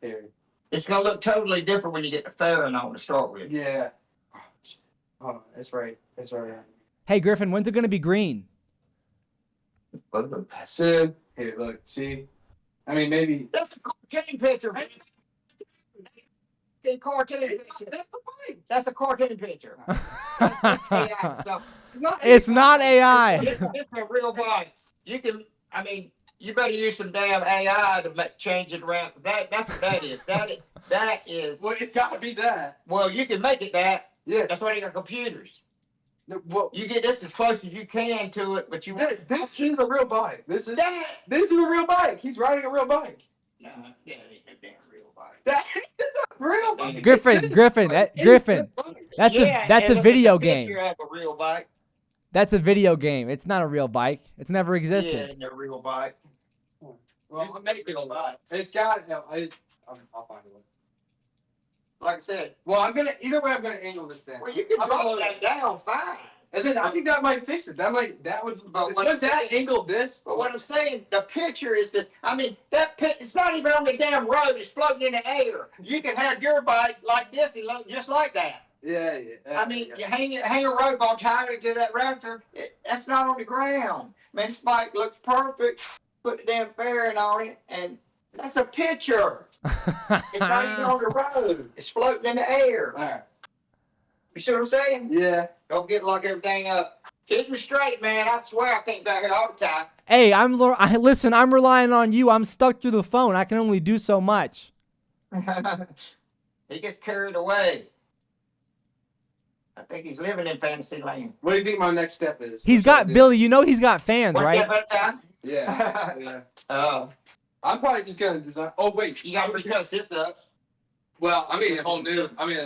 [SPEAKER 2] Here.
[SPEAKER 4] It's gonna look totally different when you get the fairing on to start with.
[SPEAKER 2] Yeah. Oh, it's right. It's right.
[SPEAKER 1] Hey Griffin, when's it gonna be green?
[SPEAKER 2] Soon. Here, look. See. I mean, maybe.
[SPEAKER 4] That's a cartoon picture, man. It's a cartoon picture. That's a cartoon picture. That's AI, so
[SPEAKER 1] It's not AI.
[SPEAKER 4] it's a real bike. You can, I mean, you better use some damn AI to change it around. That's what that is. That is.
[SPEAKER 2] Well, it's got to be that.
[SPEAKER 4] Well, you can make it that.
[SPEAKER 2] Yeah.
[SPEAKER 4] That's why they got computers.
[SPEAKER 2] No, well,
[SPEAKER 4] You get this as close as you can to it, but you
[SPEAKER 2] that's just a real bike. This is
[SPEAKER 4] that.
[SPEAKER 2] a real bike. He's riding a real bike.
[SPEAKER 4] Nah, that ain't a damn real bike.
[SPEAKER 2] That is a real bike.
[SPEAKER 1] Griffin,
[SPEAKER 2] It is.
[SPEAKER 1] Griffin,
[SPEAKER 2] It is
[SPEAKER 1] Griffin.
[SPEAKER 2] a bike.
[SPEAKER 1] That's
[SPEAKER 4] Yeah,
[SPEAKER 1] a video game.
[SPEAKER 4] Picture of a real bike.
[SPEAKER 1] That's a video game. It's not a real bike. It's never
[SPEAKER 4] Yeah,
[SPEAKER 1] existed.
[SPEAKER 4] it's a real bike.
[SPEAKER 2] Well, I'm making a lot. It's got. I'll find it.
[SPEAKER 4] Like I said,
[SPEAKER 2] Well, I'm gonna. Either way, I'm gonna angle this down.
[SPEAKER 4] well, you can draw that down fine.
[SPEAKER 2] And then I think that might fix it. That would.
[SPEAKER 4] But
[SPEAKER 2] If
[SPEAKER 4] what
[SPEAKER 2] my
[SPEAKER 4] I'm
[SPEAKER 2] dad
[SPEAKER 4] saying-
[SPEAKER 2] angled this.
[SPEAKER 4] But what I'm saying, the picture is this. I mean, that it's not even on the damn road. It's floating in the air. You can have your bike like this and look just like that.
[SPEAKER 2] Yeah.
[SPEAKER 4] I mean, you hang a road ball, tie it to that rafter. That's not on the ground. Man, this bike looks perfect. Put the damn fairing on it, and that's a picture. It's not even on the road. It's floating in the air.
[SPEAKER 2] All right.
[SPEAKER 4] You see what I'm saying?
[SPEAKER 2] Yeah.
[SPEAKER 4] Don't get lock everything up. Keep me straight, man. I swear I think back here all the time.
[SPEAKER 1] Hey, listen. I'm relying on you. I'm stuck through the phone. I can only do so much.
[SPEAKER 4] He gets carried away. I think he's living in fantasy land.
[SPEAKER 2] What do you think my next step is?
[SPEAKER 1] He's
[SPEAKER 2] What should I
[SPEAKER 1] got
[SPEAKER 2] do?
[SPEAKER 1] Billy. You know he's got fans,
[SPEAKER 4] What's
[SPEAKER 1] right?
[SPEAKER 4] that about time?
[SPEAKER 2] Yeah.
[SPEAKER 4] Oh,
[SPEAKER 2] I'm probably just gonna design. Oh wait.
[SPEAKER 4] you got to retouch this up.
[SPEAKER 2] Well, I mean a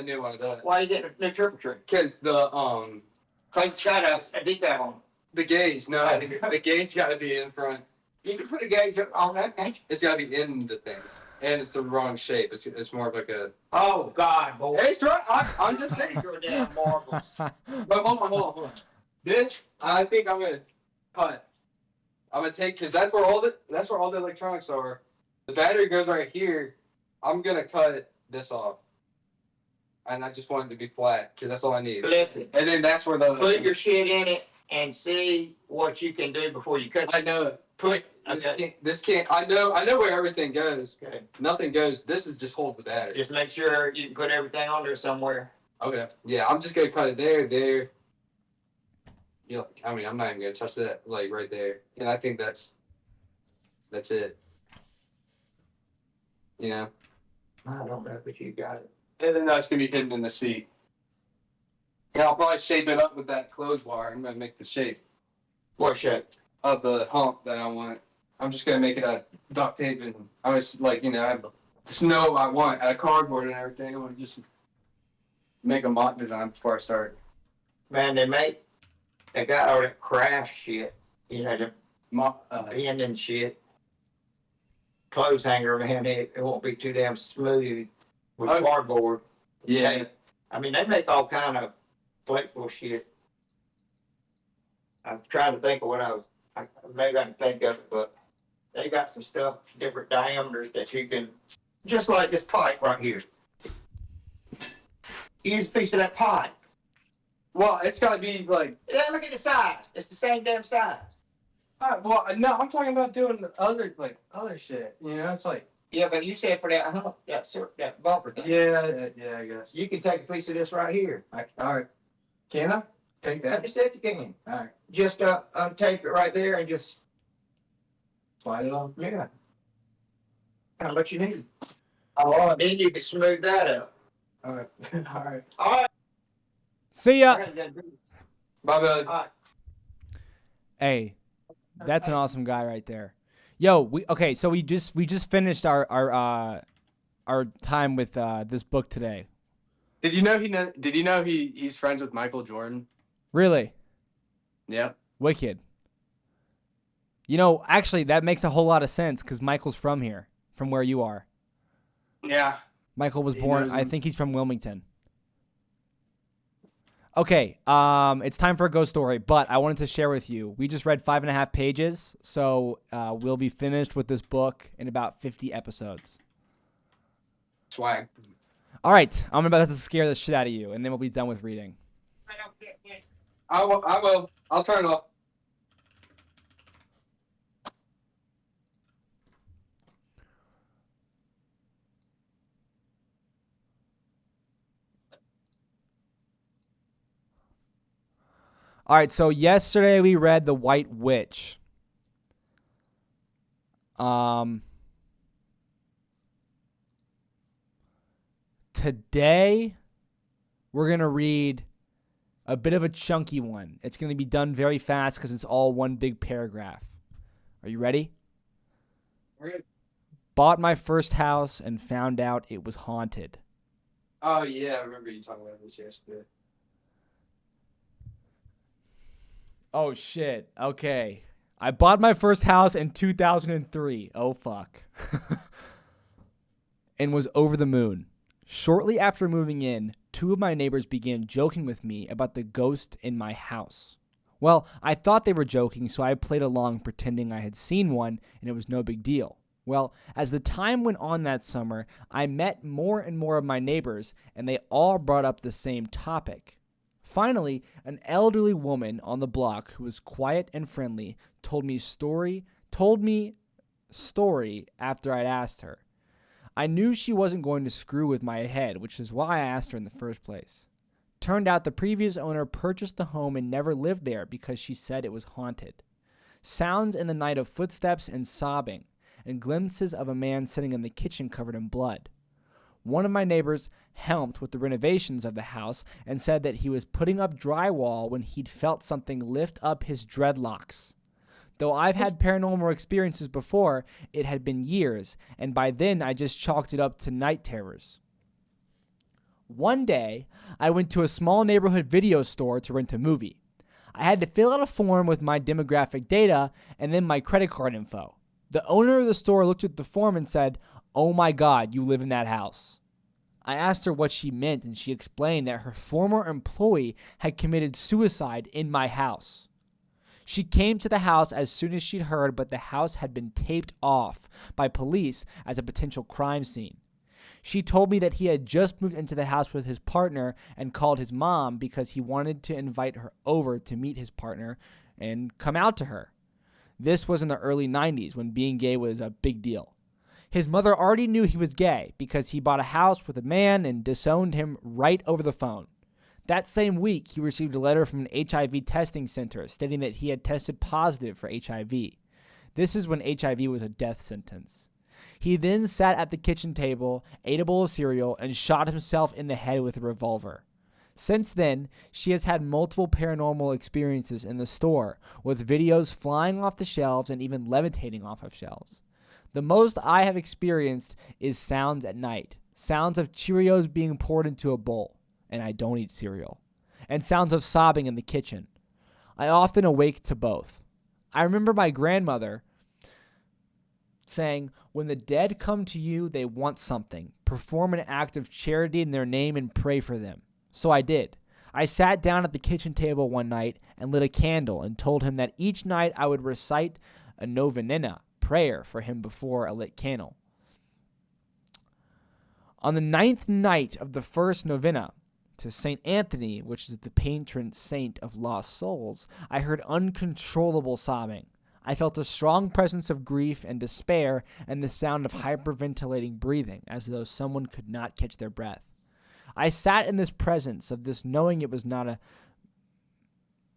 [SPEAKER 2] new one of that.
[SPEAKER 4] Why you getting a new triple trick?
[SPEAKER 2] Because the
[SPEAKER 4] Clean the skyhouse and beat that on.
[SPEAKER 2] The gauge. No, the gauge got to be in front.
[SPEAKER 4] You can put a gauge on that, can't you?
[SPEAKER 2] It's got to be in the thing. And it's the wrong shape. It's more of like a...
[SPEAKER 4] Oh, God, boy.
[SPEAKER 2] It's right. I'm just saying.
[SPEAKER 4] You're damn marbles.
[SPEAKER 2] But hold on. This, I think I'm going to cut. I'm going to take, because that's where all the electronics are. The battery goes right here. I'm going to cut this off. And I just want it to be flat, because that's all I need.
[SPEAKER 4] Listen.
[SPEAKER 2] And then that's where the...
[SPEAKER 4] Put your shit in it and see what you can do before you cut it.
[SPEAKER 2] I know it. This can't. I know where everything goes.
[SPEAKER 4] Okay.
[SPEAKER 2] Nothing goes. This is just hold the battery.
[SPEAKER 4] Just make sure you can put everything on there somewhere.
[SPEAKER 2] Okay. Yeah, I'm just gonna cut it there. Yeah, I mean, I'm not even gonna touch that, like, right there. And I think that's it. You know.
[SPEAKER 4] I don't know if you got it.
[SPEAKER 2] And then that's gonna be hidden in the seat. And I'll probably shape it up with that clothes wire. I'm gonna make the shape
[SPEAKER 4] What shape?
[SPEAKER 2] of the hump that I want. I'm just gonna make it out of duct tape, and I was like, I have snow I want out of cardboard and everything. I want to just make a mock design before I start.
[SPEAKER 4] Man, they got all that craft shit. The pin and shit. Clothes hanger, man, it won't be too damn smooth with cardboard.
[SPEAKER 2] Yeah.
[SPEAKER 4] I mean, they make all kind of flexible shit. I'm trying to think of what maybe I can think of it, but they got some stuff, different diameters that you can, just like this pipe right here. Use a piece of that pipe.
[SPEAKER 2] Well, it's gotta be like.
[SPEAKER 4] Yeah, look at the size. It's the same damn size.
[SPEAKER 2] Well, no, I'm talking about doing the other shit. It's like.
[SPEAKER 4] Yeah, but you said for that hump, that bumper thing.
[SPEAKER 2] Yeah, I guess.
[SPEAKER 4] You can take a piece of this right here.
[SPEAKER 2] All right. Can I take
[SPEAKER 4] I
[SPEAKER 2] that?
[SPEAKER 4] just said you can.
[SPEAKER 2] All right.
[SPEAKER 4] Just untape it right there and just
[SPEAKER 2] Slide it on.
[SPEAKER 4] yeah. How much you need? Oh, then you can smooth that up.
[SPEAKER 2] All right. All right.
[SPEAKER 4] All right.
[SPEAKER 1] See ya.
[SPEAKER 2] Bye, Billy.
[SPEAKER 4] All right.
[SPEAKER 1] Hey, that's an awesome guy right there. Yo, so we just finished our time with this book today.
[SPEAKER 2] Did you know he's friends with Michael Jordan?
[SPEAKER 1] Really?
[SPEAKER 2] Yeah.
[SPEAKER 1] Wicked. Actually, that makes a whole lot of sense because Michael's from here, from where you are.
[SPEAKER 2] Yeah.
[SPEAKER 1] Michael was
[SPEAKER 2] He
[SPEAKER 1] born,
[SPEAKER 2] knows
[SPEAKER 1] I
[SPEAKER 2] him.
[SPEAKER 1] think he's from Wilmington. Okay, it's time for a ghost story, but I wanted to share with you. We just read 5.5 pages, so we'll be finished with this book in about 50 episodes.
[SPEAKER 2] Swag.
[SPEAKER 1] All right, I'm about to scare the shit out of you, and then we'll be done with reading.
[SPEAKER 2] I will. I'll turn it off.
[SPEAKER 1] All right, so yesterday we read The White Witch. Today we're going to read a bit of a chunky one. It's going to be done very fast because it's all one big paragraph. Are you ready?
[SPEAKER 2] Ready.
[SPEAKER 1] Bought my first house and found out it was haunted.
[SPEAKER 2] Oh yeah, I remember you talking about this yesterday.
[SPEAKER 1] Oh, shit. Okay. I bought my first house in 2003. Oh, fuck. And was over the moon. Shortly after moving in, 2 of my neighbors began joking with me about the ghost in my house. Well, I thought they were joking, so I played along pretending I had seen one, and it was no big deal. Well, as the time went on that summer, I met more and more of my neighbors, and they all brought up the same topic. Finally, an elderly woman on the block who was quiet and friendly told me story after I'd asked her. I knew she wasn't going to screw with my head, which is why I asked her in the first place. Turned out the previous owner purchased the home and never lived there because she said it was haunted. Sounds in the night of footsteps and sobbing, and glimpses of a man sitting in the kitchen covered in blood. One of my neighbors helped with the renovations of the house and said that he was putting up drywall when he'd felt something lift up his dreadlocks. Though I've had paranormal experiences before, it had been years, and by then I just chalked it up to night terrors. One day, I went to a small neighborhood video store to rent a movie. I had to fill out a form with my demographic data and then my credit card info. The owner of the store looked at the form and said, "Oh my God, you live in that house." I asked her what she meant, and she explained that her former employee had committed suicide in my house. She came to the house as soon as she'd heard, but the house had been taped off by police as a potential crime scene. She told me that he had just moved into the house with his partner and called his mom because he wanted to invite her over to meet his partner and come out to her. This was in the early 90s when being gay was a big deal. His mother already knew he was gay because he bought a house with a man and disowned him right over the phone. That same week, he received a letter from an HIV testing center stating that he had tested positive for HIV. This is when HIV was a death sentence. He then sat at the kitchen table, ate a bowl of cereal, and shot himself in the head with a revolver. Since then, she has had multiple paranormal experiences in the store, with videos flying off the shelves and even levitating off of shelves. The most I have experienced is sounds at night, sounds of Cheerios being poured into a bowl, and I don't eat cereal, and sounds of sobbing in the kitchen. I often awake to both. I remember my grandmother saying, "When the dead come to you, they want something. Perform an act of charity in their name and pray for them." So I did. I sat down at the kitchen table one night and lit a candle and told him that each night I would recite a novena prayer for him before a lit candle. On the 9th night of the first novena to St. Anthony, which is the patron saint of lost souls, I heard uncontrollable sobbing. I felt a strong presence of grief and despair and the sound of hyperventilating breathing, as though someone could not catch their breath. I sat in this presence of this, knowing it was not a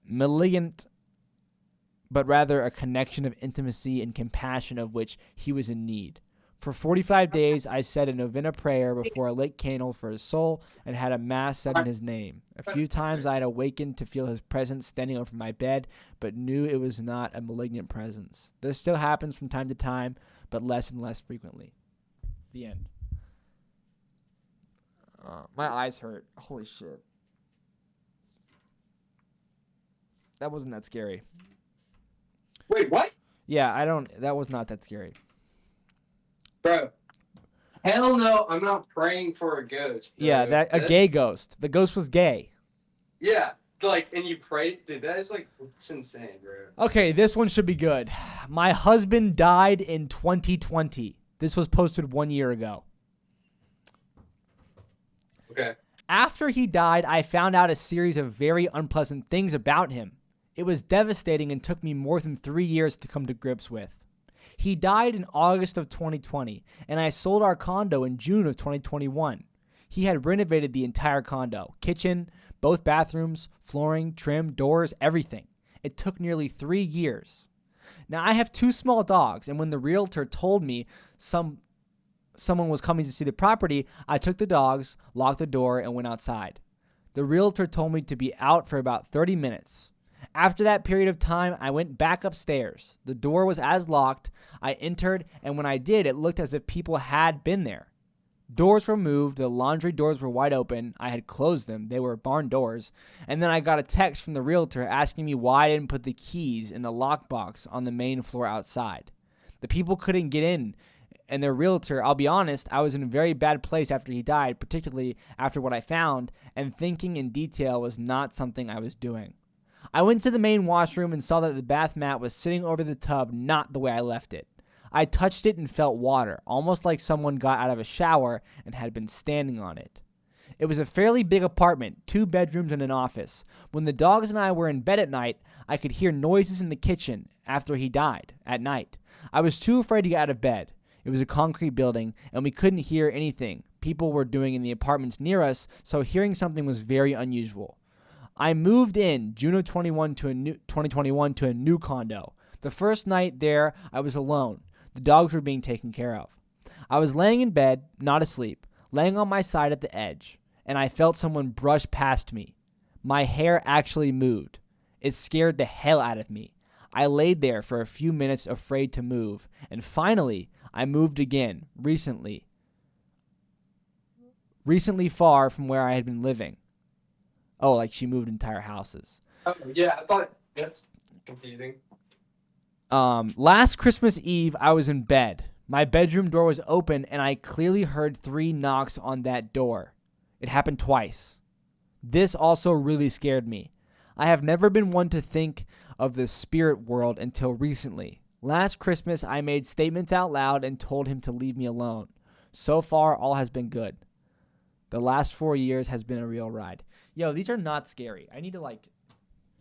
[SPEAKER 1] malignant, but rather a connection of intimacy and compassion of which he was in need. For 45 days, I said a novena prayer before a lit candle for his soul and had a mass said in his name. A few times I had awakened to feel his presence standing over my bed, but knew it was not a malignant presence. This still happens from time to time, but less and less frequently. The end. My eyes hurt. Holy shit. That wasn't that scary.
[SPEAKER 2] Wait, what?
[SPEAKER 1] Yeah, that was not that scary.
[SPEAKER 2] Bro. Hell no, I'm not praying for a ghost. Bro.
[SPEAKER 1] Yeah, a gay ghost. The ghost was gay.
[SPEAKER 2] Yeah, and you pray. Dude, that is it's insane, bro.
[SPEAKER 1] Okay, this one should be good. My husband died in 2020. This was posted 1 year ago.
[SPEAKER 2] Okay.
[SPEAKER 1] After he died, I found out a series of very unpleasant things about him. It was devastating and took me more than 3 years to come to grips with. He died in August of 2020, and I sold our condo in June of 2021. He had renovated the entire condo, kitchen, both bathrooms, flooring, trim, doors, everything. It took nearly 3 years. Now, I have 2 small dogs, and when the realtor told me someone was coming to see the property, I took the dogs, locked the door, and went outside. The realtor told me to be out for about 30 minutes. After that period of time, I went back upstairs. The door was as locked. I entered, and when I did, it looked as if people had been there. Doors were moved. The laundry doors were wide open. I had closed them. They were barn doors. And then I got a text from the realtor asking me why I didn't put the keys in the lockbox on the main floor outside. The people couldn't get in. And their realtor, I'll be honest, I was in a very bad place after he died, particularly after what I found, and thinking in detail was not something I was doing. I went to the main washroom and saw that the bath mat was sitting over the tub, not the way I left it. I touched it and felt water, almost like someone got out of a shower and had been standing on it. It was a fairly big apartment, 2 bedrooms and an office. When the dogs and I were in bed at night, I could hear noises in the kitchen after he died, at night. I was too afraid to get out of bed. It was a concrete building, and we couldn't hear anything people were doing in the apartments near us, so hearing something was very unusual. I moved in June of 2021 to a new condo. The first night there, I was alone. The dogs were being taken care of. I was laying in bed, not asleep, laying on my side at the edge, and I felt someone brush past me. My hair actually moved. It scared the hell out of me. I laid there for a few minutes afraid to move, and finally, I moved again, recently far from where I had been living. Oh, like she moved entire houses.
[SPEAKER 2] Oh yeah, I thought that's confusing.
[SPEAKER 1] Last Christmas Eve, I was in bed. My bedroom door was open, and I clearly heard 3 knocks on that door. It happened twice. This also really scared me. I have never been one to think of the spirit world until recently. Last Christmas, I made statements out loud and told him to leave me alone. So far, all has been good. The last 4 years has been a real ride. Yo, these are not scary. I need to like...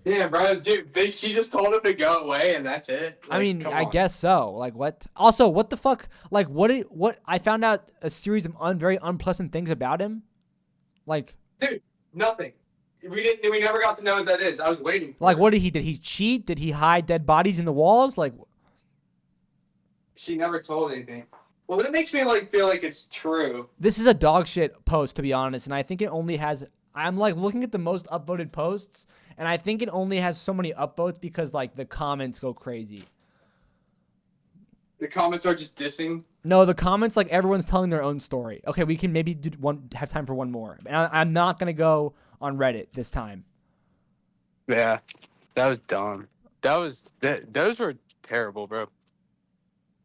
[SPEAKER 2] Yeah, bro, dude, she just told him to go away, and that's it.
[SPEAKER 1] I
[SPEAKER 2] Like,
[SPEAKER 1] mean,
[SPEAKER 2] come
[SPEAKER 1] I
[SPEAKER 2] on.
[SPEAKER 1] guess so. Like, what? Also, what the fuck? Like, what? I found out a series of very unpleasant things about him. Like,
[SPEAKER 2] Dude, nothing. We never got to know what that is. I was waiting for
[SPEAKER 1] like,
[SPEAKER 2] it.
[SPEAKER 1] what did he? Did he cheat? Did he hide dead bodies in the walls? Like,
[SPEAKER 2] She never told anything. Well, that makes me like feel like it's true.
[SPEAKER 1] this is a dog shit post, to be honest. And I think it only has. I'm like looking at the most upvoted posts, and I think it only has so many upvotes because like the comments go crazy.
[SPEAKER 2] The comments are just dissing.
[SPEAKER 1] No, the comments, like, everyone's telling their own story. Okay, we can maybe have time for one more. And I'm not going to go on Reddit this time.
[SPEAKER 5] Yeah, that was dumb. Those were terrible, bro.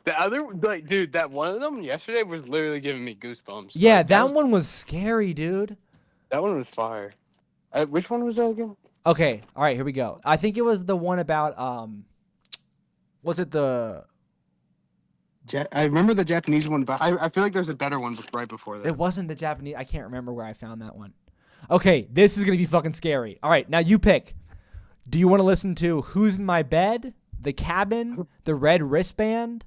[SPEAKER 5] The other, like, dude, that one of them yesterday was literally giving me goosebumps.
[SPEAKER 1] Yeah,
[SPEAKER 5] Like,
[SPEAKER 1] that one was scary, dude.
[SPEAKER 5] That one was fire. Which one was that again?
[SPEAKER 1] Okay, all right, here we go. I think it was the one about, was it the...
[SPEAKER 5] I remember the Japanese one, but I feel like there's a better one right before that.
[SPEAKER 1] It wasn't the Japanese. I can't remember where I found that one. Okay, this is going to be fucking scary. All right, now you pick. Do you want to listen to Who's in My Bed, The Cabin, The Red Wristband,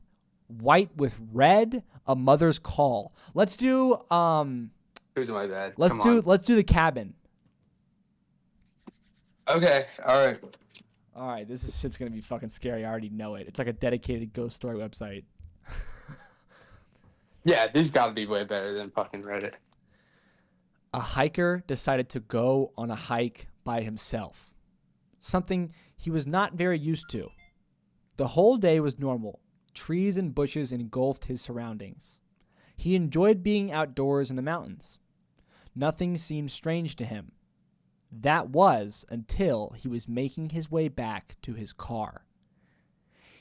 [SPEAKER 1] White with Red, A Mother's Call? Let's do
[SPEAKER 5] Who's my bad?
[SPEAKER 1] let's do The Cabin.
[SPEAKER 5] Okay, all right.
[SPEAKER 1] All right, shit's going to be fucking scary. I already know it. It's like a dedicated ghost story website.
[SPEAKER 5] Yeah, these gotta be way better than fucking Reddit.
[SPEAKER 1] A hiker decided to go on a hike by himself, something he was not very used to. The whole day was normal. Trees and bushes engulfed his surroundings. He enjoyed being outdoors in the mountains. Nothing seemed strange to him. That was until he was making his way back to his car.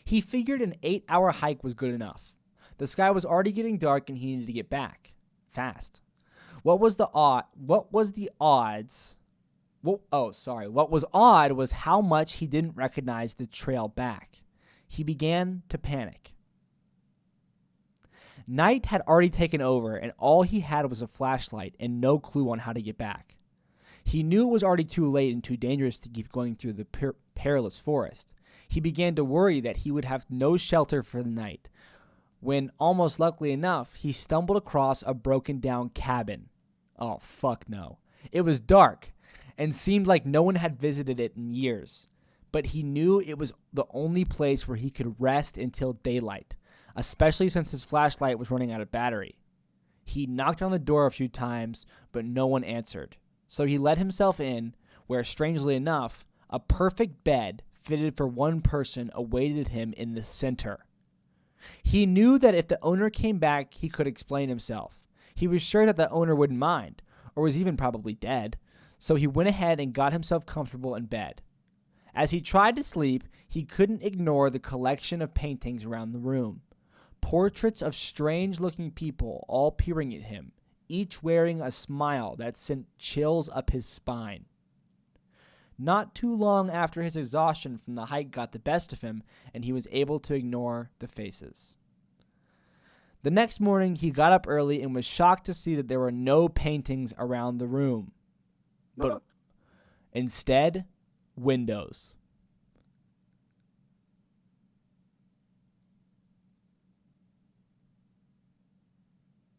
[SPEAKER 1] He figured an 8-hour hike was good enough. The sky was already getting dark and he needed to get back fast. What was odd was how much he didn't recognize the trail back. He began to panic. Night had already taken over, and all he had was a flashlight and no clue on how to get back. He knew it was already too late and too dangerous to keep going through the perilous forest. He began to worry that he would have no shelter for the night, when, almost luckily enough, he stumbled across a broken-down cabin. Oh, fuck no. It was dark, and seemed like no one had visited it in years. But he knew it was the only place where he could rest until daylight, especially since his flashlight was running out of battery. He knocked on the door a few times, but no one answered. So he let himself in, where, strangely enough, a perfect bed fitted for one person awaited him in the center. He knew that if the owner came back, he could explain himself. He was sure that the owner wouldn't mind, or was even probably dead, so he went ahead and got himself comfortable in bed. As he tried to sleep, he couldn't ignore the collection of paintings around the room. Portraits of strange-looking people all peering at him, each wearing a smile that sent chills up his spine. Not too long after his exhaustion from the hike got the best of him, and he was able to ignore the faces. The next morning, he got up early and was shocked to see that there were no paintings around the room, but instead, windows.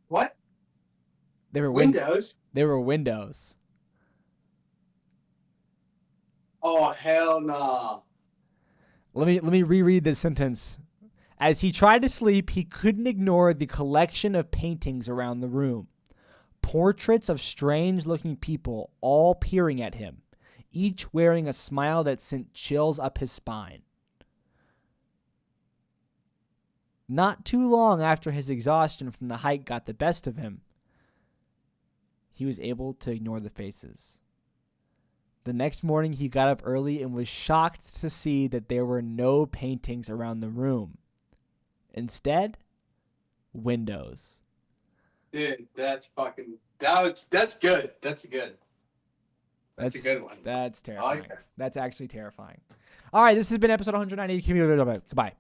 [SPEAKER 2] What?
[SPEAKER 1] They were
[SPEAKER 2] Windows?
[SPEAKER 1] They were windows.
[SPEAKER 2] Oh, hell no.
[SPEAKER 1] Let me reread this sentence. As he tried to sleep, he couldn't ignore the collection of paintings around the room. Portraits of strange-looking people all peering at him, each wearing a smile that sent chills up his spine. Not too long after his exhaustion from the hike got the best of him, he was able to ignore the faces. The next morning, he got up early and was shocked to see that there were no paintings around the room. Instead, windows.
[SPEAKER 2] Dude, that's good. That's good. That's a good one.
[SPEAKER 1] That's
[SPEAKER 2] I
[SPEAKER 1] terrifying.
[SPEAKER 2] like that.
[SPEAKER 1] That's actually terrifying. All right, this has been episode 198. Goodbye.